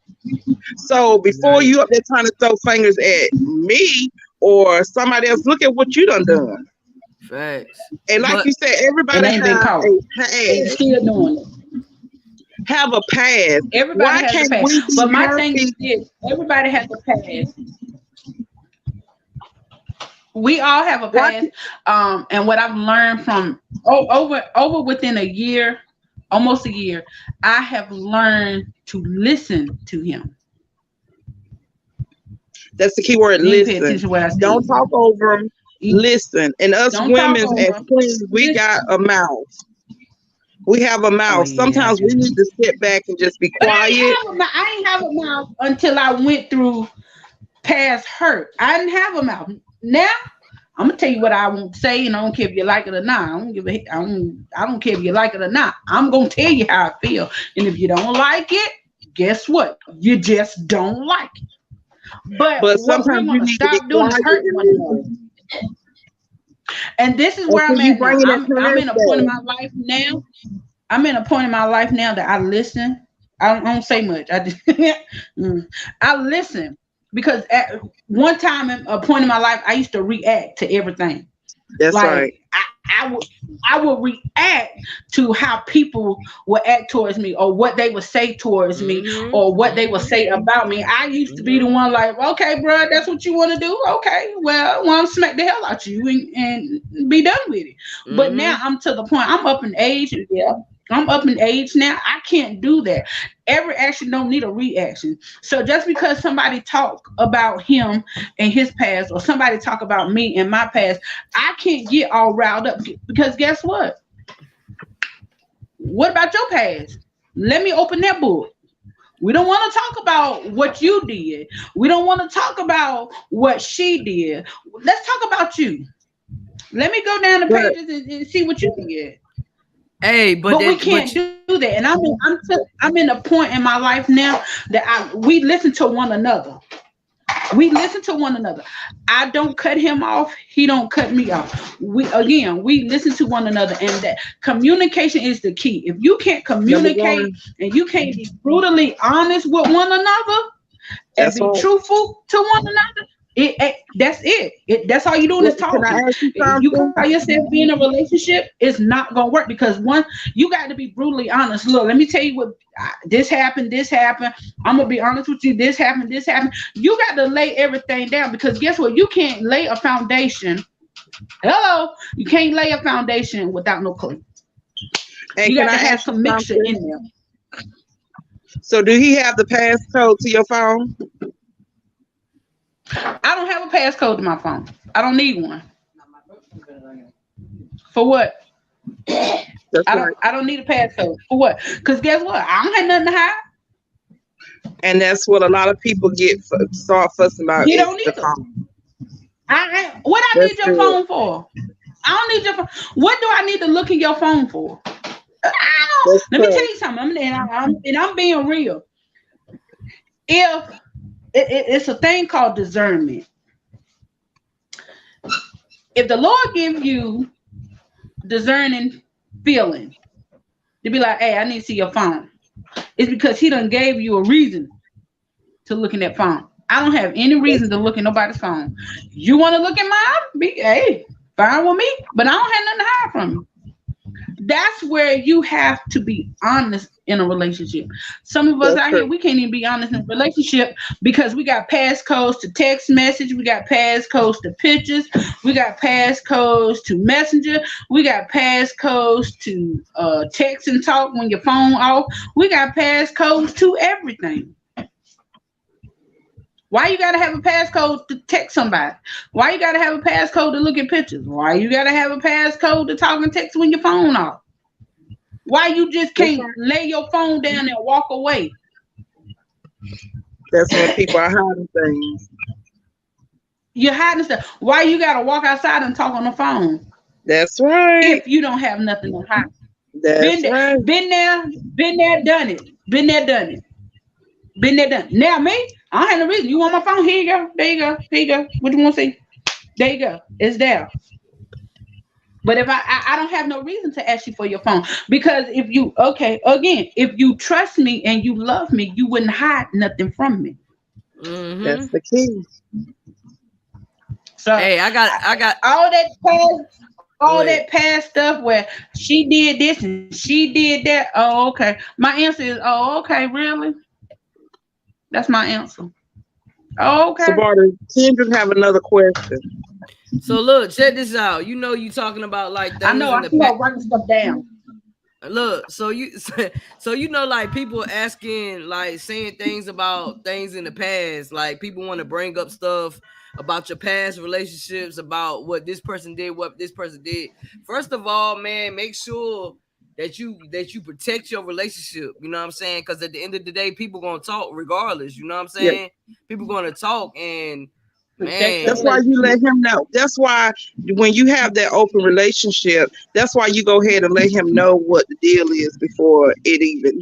So before you up there trying to throw fingers at me or somebody else, look at what you done. Facts. And like you said, everybody have a past. Still doing it. Have a past. Everybody has a past. But my thing is this: everybody has a past. We all have a past. And what I've learned from over within a year, almost a year, I have learned to listen to him. That's the key word, listen. Don't talk over him. Listen. And us women as queens, we got a mouth. We have a mouth. Sometimes we need to sit back and just be quiet. I ain't have a mouth until I went through past hurt. I didn't have a mouth. Now I'm gonna tell you what I want to say, and I don't care if you like it or not. I don't care if you like it or not. I'm gonna tell you how I feel, and if you don't like it, guess what? You just don't like it. But sometimes you need to stop doing is hurting one another. And this is where I'm at. I'm in a point in my life now. I'm in a point in my life now that I listen. I don't say much. I listen. Because at one time, a point in my life, I used to react to everything. That's right. I would react to how people would act towards me, or what they would say towards me, or what they would say about me. I used to be the one like, okay, bro, that's what you want to do. Okay, well, I'm smack the hell out you and be done with it. But now I'm to the point. I'm up in age. Yeah, I'm up in age now. I can't do that. Every action don't need a reaction. So just because somebody talk about him and his past, or somebody talk about me and my past, I can't get all riled up, because guess what? What about your past? Let me open that book. We don't want to talk about what you did. We don't want to talk about what she did. Let's talk about you. Let me go down the pages and see what you did. Hey, but we can't do that. And I'm in a point in my life now that we listen to one another. We listen to one another. I don't cut him off. He don't cut me off. We listen to one another, and that communication is the key. If you can't communicate and you can't be brutally honest with one another and be truthful to one another, that's it. That's all you're doing is talking. You call yourself being in a relationship, it's not gonna work, because you got to be brutally honest. Look, let me tell you what this happened. I'm gonna be honest with you. This happened. You got to lay everything down, because guess what? You can't lay a foundation. Hello, you can't lay a foundation without no clay. And you got to have some mixture in there. So, do he have the passcode to your phone? I don't have a passcode to my phone. I don't need one. For what? I don't need a passcode. For what? Because guess what? I don't have nothing to hide. And that's what a lot of people start fussing about. You don't need the phone. What I need your phone for? I don't need your phone. What do I need to look in your phone for? Let me tell you something. I'm being real. If it's a thing called discernment. If the Lord gives you discerning feeling to be like, hey, I need to see your phone, it's because he done gave you a reason to look in that phone. I don't have any reason to look in nobody's phone. You want to look at mine? Hey, fine with me, but I don't have nothing to hide from you. That's where you have to be honest in a relationship. Some of us out here, we can't even be honest in a relationship because we got passcodes to text message, we got passcodes to pictures, we got passcodes to messenger, we got passcodes to text and talk when your phone off. We got passcodes to everything. Why you gotta have a passcode to text somebody? Why you gotta have a passcode to look at pictures? Why you gotta have a passcode to talk and text when your phone off? Why you just can't lay your phone down and walk away? That's when people are hiding things. You're hiding stuff. Why you gotta walk outside and talk on the phone? That's right. If you don't have nothing to hide. That's right. Been there, done it. Been there, done it. Now me, I don't have no reason. You want my phone? Here you go. There you go. Here you go. What do you want to see? There you go. It's there. But if I don't have no reason to ask you for your phone, because if you trust me and you love me, you wouldn't hide nothing from me. Mm-hmm. That's the key. So hey, I got all that past stuff where she did this and she did that. Oh, okay. My answer is, oh, okay, really? That's my answer. Oh, okay. So, Barter, Kendra have another question. So look, check this out. You know you talking about like things I know I'm writing stuff down. Look, so you know, like people asking, like saying things about things in the past, like people want to bring up stuff about your past relationships, about what this person did, what this person did. First of all, man, make sure that you protect your relationship. You know what I'm saying? Because at the end of the day, people gonna talk regardless. You know what I'm saying? Yeah. People gonna talk, and man, that's why you let him know. That's why when you have that open relationship, that's why you go ahead and let him know what the deal is before it even,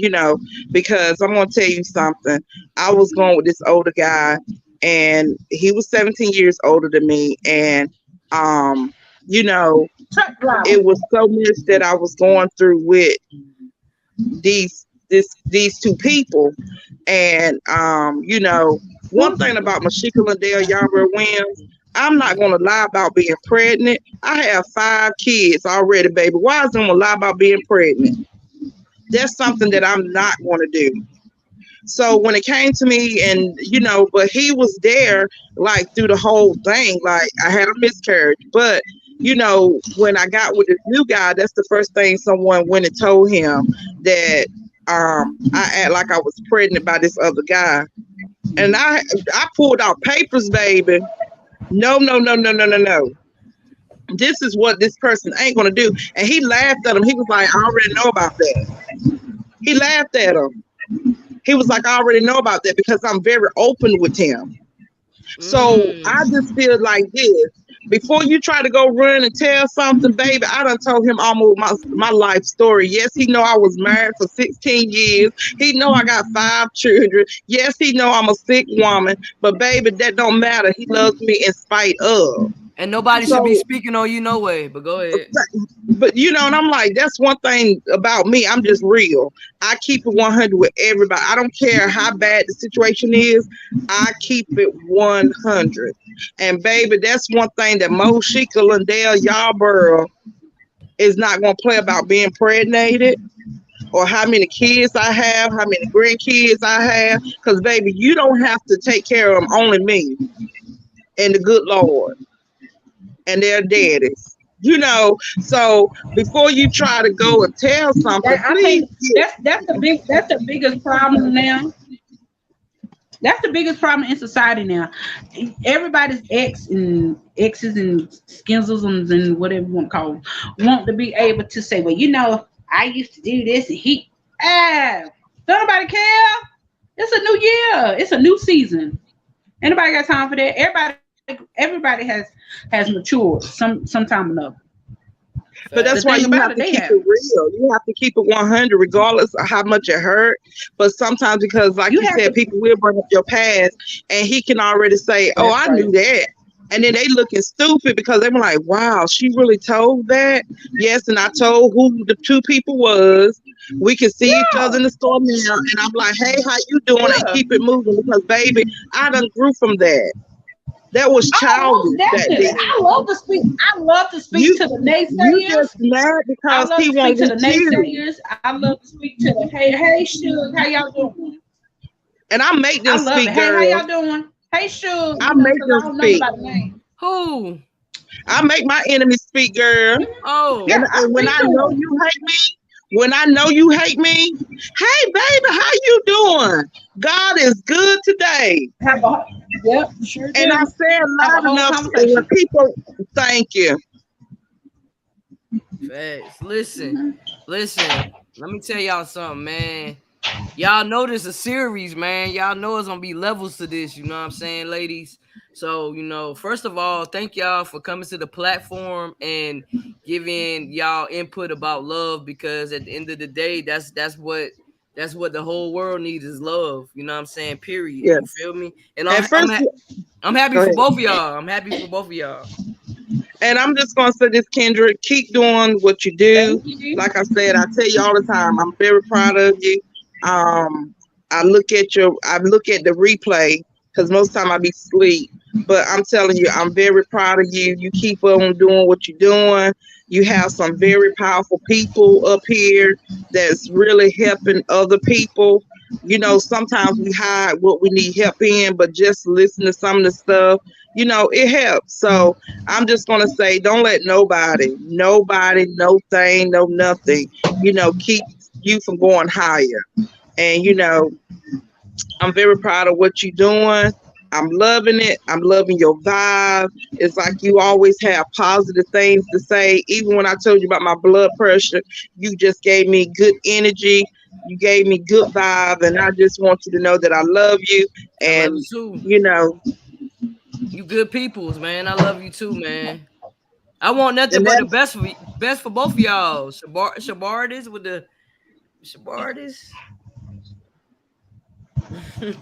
because I'm going to tell you something. I was going with this older guy and he was 17 years older than me. And, it was so much that I was going through with these two people. And, one thing about Mashika Lindell Yarborough Williams, I'm not gonna lie about being pregnant. I have 5 kids already, baby. Why is I'm gonna lie about being pregnant? That's something that I'm not gonna do. So when it came to me, and but he was there like through the whole thing. Like I had a miscarriage, but when I got with this new guy, that's the first thing someone went and told him that I act like I was pregnant by this other guy, and I pulled out papers, baby. No, no, no, no, no, no, no. This is what this person ain't gonna do. And he laughed at him. He was like, I already know about that. He laughed at him. He was like, I already know about that because I'm very open with him. So I just feel like this. Before you try to go run and tell something, baby, I done told him almost my life story. Yes, he know I was married for 16 years. He know I got 5 children. Yes, he know I'm a sick woman. But baby, that don't matter. He loves me in spite of. And nobody should be speaking on you no way, but go ahead. But and I'm like, that's one thing about me. I'm just real. I keep it 100 with everybody. I don't care how bad the situation is. I keep it 100. And baby, that's one thing that Mo, Sheikah, Lindell, Yarborough is not going to play about being impregnated or how many kids I have, how many grandkids I have. Because baby, you don't have to take care of them, only me and the good Lord and their daddies. So before you try to go and tell something, I think that's the biggest problem now. That's the biggest problem in society now. Everybody's exes and skins and whatever you want to call them want to be able to say, well, I used to do this and don't nobody care. It's a new year. It's a new season. Anybody got time for that? Everybody has matured some time or another. But that's why you have to keep it real. You have to keep it 100, regardless of how much it hurt. But sometimes, because like you said, people will bring up your past, and he can already say, "Oh, I knew that," and then they looking stupid because they were like, "Wow, she really told that." Yes, and I told who the 2 people was. We can see each other in the store now, and I'm like, "Hey, how you doing?" And keep it moving because, baby, I done grew from that. That was childish. I love to speak to the naysayers. You just mad because he won't to the naysayers. I love to speak to the hey, Suge, how y'all doing? And I make them speak, girl. Hey, how y'all doing? Hey, Suge. I make them speak. Who? I make my enemies speak, girl. Oh. And when I know you hate me, hey, baby, how you doing? God is good today. Yep, sure do. And I said loud enough when people thank you. Facts. Listen. Let me tell y'all something, man. Y'all know this is a series, man. Y'all know it's gonna be levels to this. You know what I'm saying, ladies? So, first of all, thank y'all for coming to the platform and giving y'all input about love, because at the end of the day, that's what the whole world needs is love. You know what I'm saying? Period. Yes. You feel me? And I'm happy for both of y'all. I'm happy for both of y'all. And I'm just gonna say this, Kendra, keep doing what you do. Like I said, I tell you all the time, I'm very proud of you. I look at the replay because most time I be asleep. But I'm telling you, I'm very proud of you. You keep on doing what you're doing. You have some very powerful people up here that's really helping other people. Sometimes we hide what we need help in, but just listen to some of the stuff, it helps. So I'm just going to say, don't let nobody, no thing, no nothing, keep you from going higher. And, I'm very proud of what you're doing. I'm loving it. I'm loving your vibe. It's like you always have positive things to say. Even when I told you about my blood pressure, you just gave me good energy. You gave me good vibe. And I just want you to know that I love you. And, you good peoples, man. I love you too, man. I want nothing but the best for both of y'all. Shabardis with the Shabardis.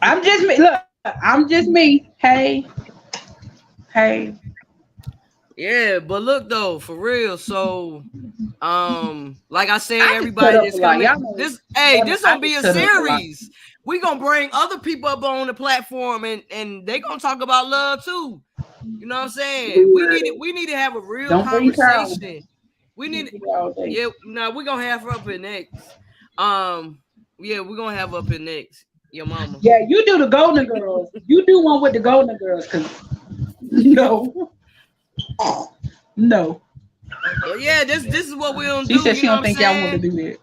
I'm just me. Look, I'm just me. Hey. Yeah, but look though, for real. So, like I said, everybody that's coming. This gonna be a series. We gonna bring other people up on the platform, and they gonna talk about love too. You know what I'm saying? We need to have a real conversation. We need yeah, no, we're gonna have her up in next. Yeah, we're gonna have up in next. Your mama. Yeah, you do the Golden Girls. You do one with the Golden Girls, cause no. Well, yeah, this is what we don't do. She said she don't think y'all want to do that.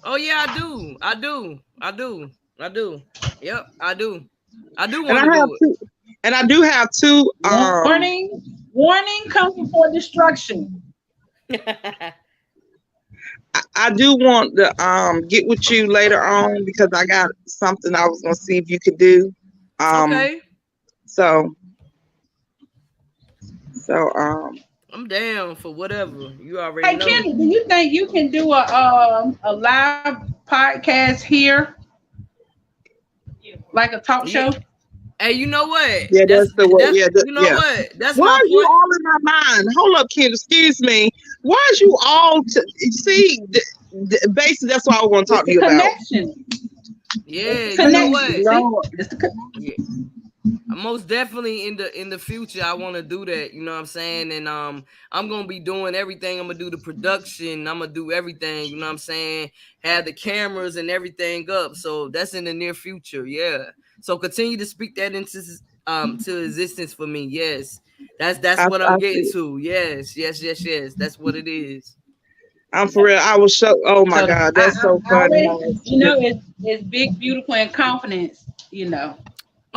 Oh yeah, I do. Yep, I do. I do want to do it. And I do have two. Warning comes before destruction. I do want to get with you later on because I got something I was gonna see if you could do. Okay. So I'm down for whatever. You already know. Hey Kenny, do you think you can do a live podcast here? Like a talk show? Hey, you know what? Yeah, that's the way. Yeah, you know what? That's why my are you all in my mind? Hold up, Ken. Excuse me. Why is you all see? Basically, that's what I want to talk to you about. Connection. Yeah, connection. You know what? No, it's the connection. Yeah. Most definitely in the future, I want to do that. You know what I'm saying? And I'm gonna be doing everything. I'm gonna do the production. I'm gonna do everything. You know what I'm saying? Have the cameras and everything up. So that's in the near future. Yeah. So continue to speak that into to existence for me. Yes, that's what I'm getting to. Yes. That's what it is. I'm for real. I was so. Oh my God, that's so funny. You know, it's big, beautiful, and confidence. You know.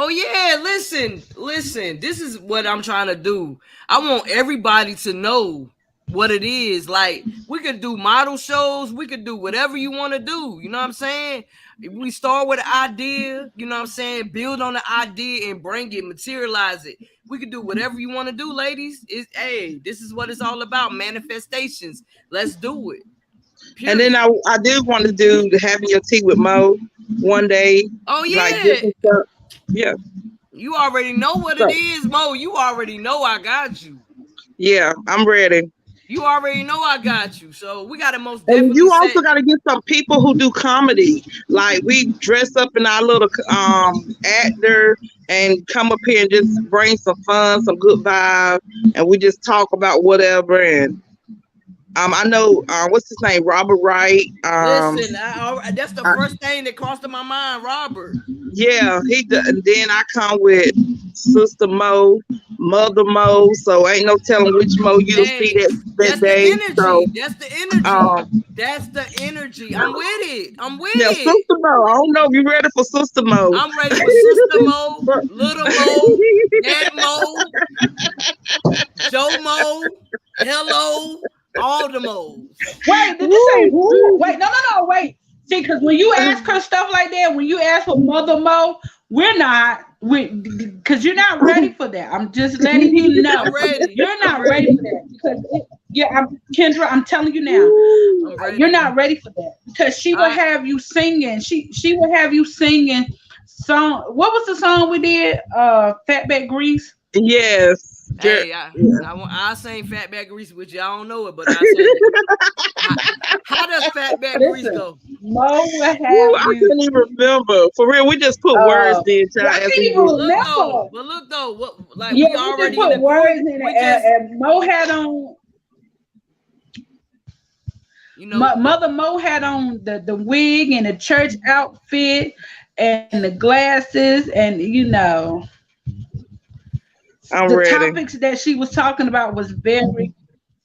Oh yeah, listen. This is what I'm trying to do. I want everybody to know what it is. Like, we could do model shows, we could do whatever you want to do. You know what I'm saying? If we start with an idea, you know what I'm saying? Build on the idea and bring it, materialize it. We could do whatever you want to do, ladies. This is what it's all about. Manifestations. Let's do it. Period. And then I do want to do the Having Your Tea with Mo one day. Oh yeah. Like, yeah. You already know what it is, Mo. You already know I got you. Yeah, I'm ready. You already know I got you. So we got to most definitely. And you also got to get some people who do comedy. Like, we dress up in our little actor and come up here and just bring some fun, some good vibe, and we just talk about whatever. And I know what's his name, Robert Wright. Listen, that's the first thing that crossed in my mind, Robert. Yeah, and then I come with Sister Mo, Mother Mo. So ain't no telling which Mo you'll see that day. That's the energy. That's the energy. I'm with it. Yeah, Sister Mo. I don't know if you're ready for Sister Mo. I'm ready for Sister Mo, Little Mo, Dad Mo, Joe Mo, Hello. All the modes. Wait, did you say who? Wait, no, wait. See, because when you ask her stuff like that, when you ask for Mother Mo, because you're not ready for that. I'm just letting you know. You're not ready for that. Because Kendra, I'm telling you now, you're not ready for that. Because she will have you singing. She will have you singing song. What was the song we did? Fatback Grease. Yes. Hey, I sing Fatback Grease with you. I don't know it, but I sing it. How does Fatback Grease go? Mo will have I can't even remember. For real, we just put words in. I can't even remember. But look though, we already just put words in it, and Mo had on. You know, Mother Mo had on the wig and the church outfit and the glasses, and you know. I'm ready. Topics that she was talking about was very,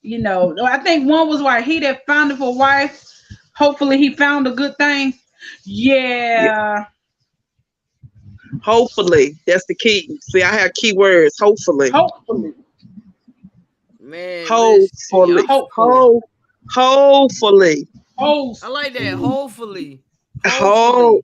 you know, I think one was why he that found it for wife. Hopefully he found a good thing. Yeah. Hopefully. That's the key. See, I have key words. Hopefully. Man. Hopefully. Hopefully. I like that. Hopefully. Hopefully.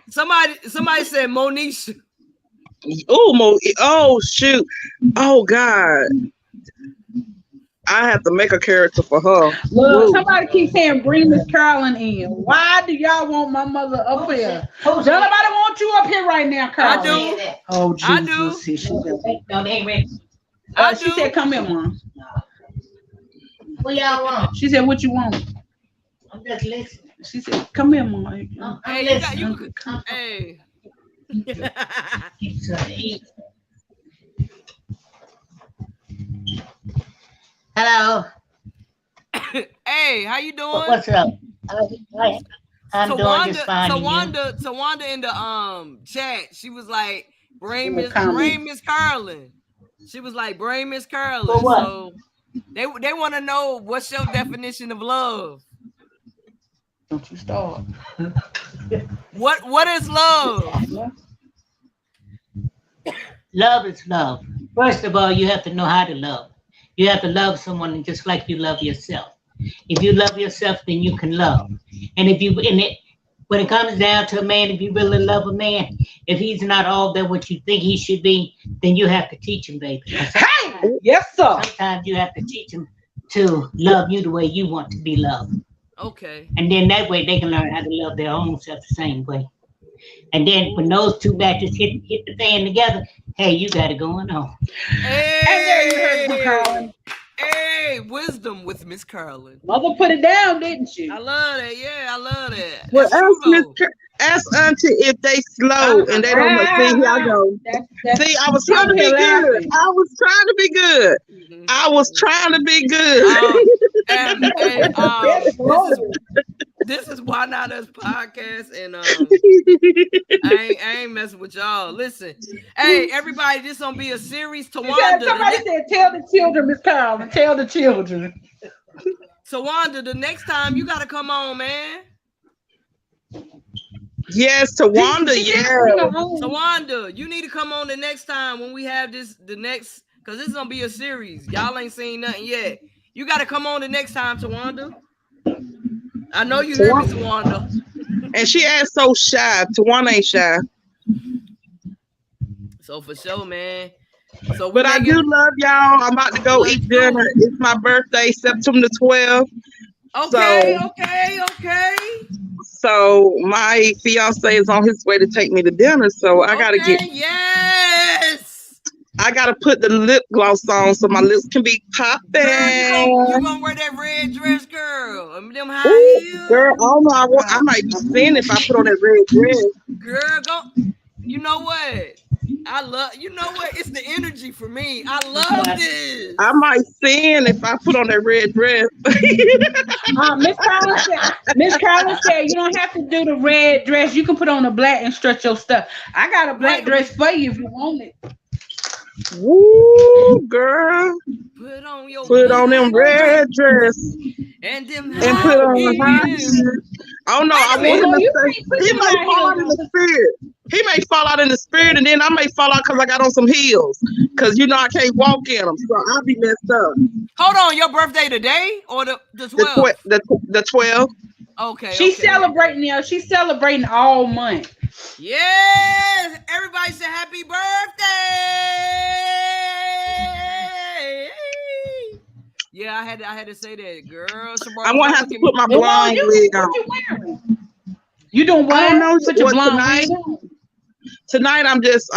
Somebody said Monisha. Oh shoot. Oh God. I have to make a character for her. Look, somebody keeps saying bring Miss Carolyn in. Why do y'all want my mother up here? Don't nobody want you up here right now, Carolyn. I do. Oh Jesus. I do. No, they ain't ready. She said, "Come here, Mom." What y'all want? She said, "What you want?" I'm just listening. She said, "Come here, Mama." Hey, hey. Hello. Hey, how you doing? What's up? I'm doing just fine. Tawanda in the chat, she was like, bring Miss Carlin. She was like, bring Miss Carlin. For what? So they want to know what's your definition of love. Don't you start. What is love? Love is love. First of all, you have to know how to love. You have to love someone just like you love yourself. If you love yourself, then you can love. And when it comes down to a man, if you really love a man, if he's not all that what you think he should be, then you have to teach him, baby. Hey, yes, sir. Sometimes you have to teach him to love you the way you want to be loved. Okay. And then that way they can learn how to love their own self the same way. And then when those two matches hit the fan together, hey, you got it going on. Hey, and there you heard Miss Carlin. Hey, wisdom with Miss Carlin. Mother put it down, didn't she? I love that. Yeah, I love that. Well, ask Auntie if they slow and they don't see here I go. See, I was trying to be good. I was trying to be good. Mm-hmm. I was trying to be good. This is Why Not Us podcast, and I ain't messing with y'all. Listen, hey everybody, this gonna be a series. Tawanda, somebody said, "Tell the children, Miss Carlin. Tell the children." Tawanda, the next time you gotta come on, man. Yes, Tawanda. Yeah, Tawanda, you need to come on the next time when we have because this is gonna be a series. Y'all ain't seen nothing yet. You gotta come on the next time, Tawanda. I know you hear me, Tawanda. And she acts so shy. Tawanda ain't shy. So for sure, man. But I do love y'all. I'm about to go eat dinner. It's my birthday, September 12th. Okay. So my fiance is on his way to take me to dinner. So I gotta Yes. I gotta put the lip gloss on so my lips can be popping. You gonna wear that red dress, girl? Them high heels? Girl, I might be sin if I put on that red dress. Girl, go. You know what? It's the energy for me. I love this. I might sin if I put on that red dress. Miss Carlin said you don't have to do the red dress. You can put on a black and stretch your stuff. I got a black dress for you if you want it. Woo, girl. Put on them red dress. And put on the high heels. Oh no, I want him to say he may fall out in the spirit. He may fall out in the spirit, and then I may fall out because I got on some heels. Because I can't walk in them, so I'll be messed up. Hold on, your birthday today or the 12th? The 12th. Okay. She's celebrating now. She's celebrating all month. Yes! Everybody say happy birthday! Yeah, I had to say that, girl. I'm gonna have to put my blonde wig on. What you wearing? You doing what? I don't know. Put your blonde wig on. Tonight I'm just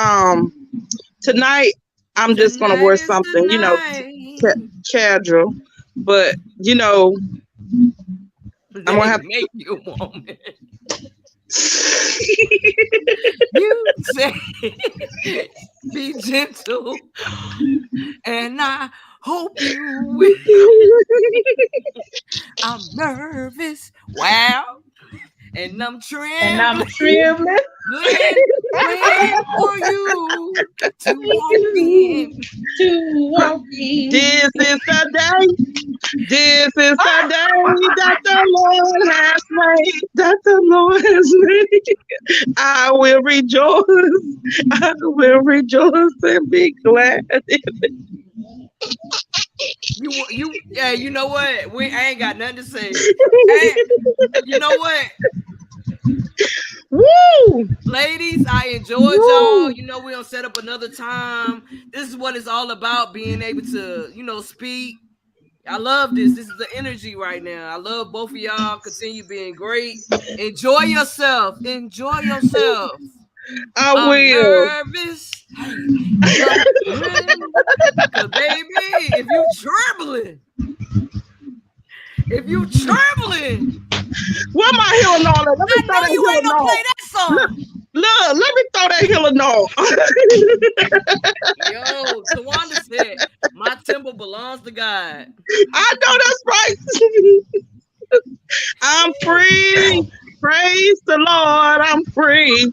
gonna wear something, casual. But I'm gonna have to make you a woman. You say be gentle, and I hope you will. I'm nervous, wow, and I'm trembling. Waiting for you to walk in. This is the day that the Lord has made. That the Lord has mid. I will rejoice and be glad in it. You know what? I ain't got nothing to say. You know what? Woo! Ladies, I enjoyed y'all. We gonna set up another time. This is what it's all about, being able to, speak. I love this. This is the energy right now. I love both of y'all. Continue being great. Enjoy yourself. I will. Nervous. Cause baby, if you trembling, Where my Hillenol at? Let me I throw know that you ain't gonna Hillenol. play that song. Look, let me throw that Hillenol. Yo, Tawanda said, my temple belongs to God. I know that's right. I'm free. Praise the Lord. I'm free.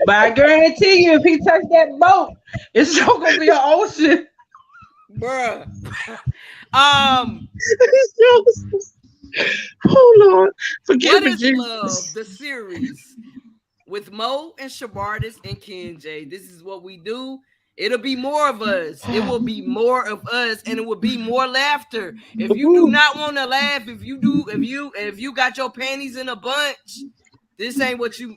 But I guarantee you, if he touch that boat, it's still gonna be an ocean. Bruh. Oh Lord, forgive What me, is Jesus. Love? The series with Mo and Shabardis and Ken J. This is what we do. It'll be more of us. It will be more of us, and it will be more laughter. If you do not want to laugh, if you got your panties in a bunch, this ain't what you.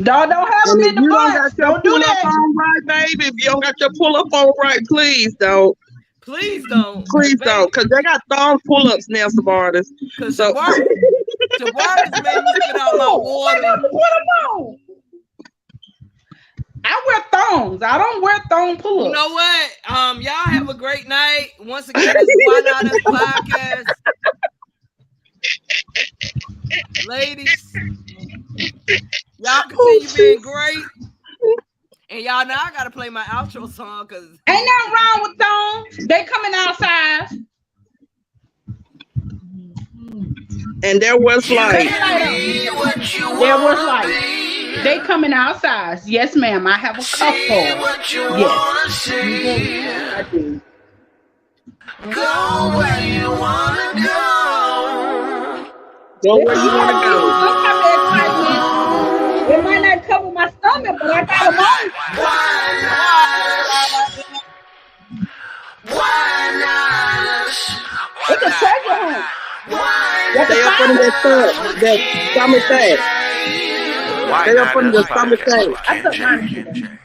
Don't have them in the You don't bunch. got your Don't do pull up that. on right, baby. If you don't got your pull up on right, please don't. Please don't. Please don't, because they got thong pull ups now, Shabardis. Because So Shabardis made me spit out my water. I wear thongs. I don't wear thong pull-ups. You know what? Y'all have a great night. Once again, this is Why Not Us Podcast. Ladies, y'all continue being great. And y'all know I gotta play my outro song because ain't nothing wrong with thongs. They coming outside. and there was like There was like they coming outside. Yes, ma'am. I have a couple. Yes. I do. Go where you wanna go. go where you want to go. Some type of excitement. It might not cover my stomach, but I got them on. Why not us? It's a treasure hunt. Stay up under that summer thing. Stay up under the summer thing. I took mine.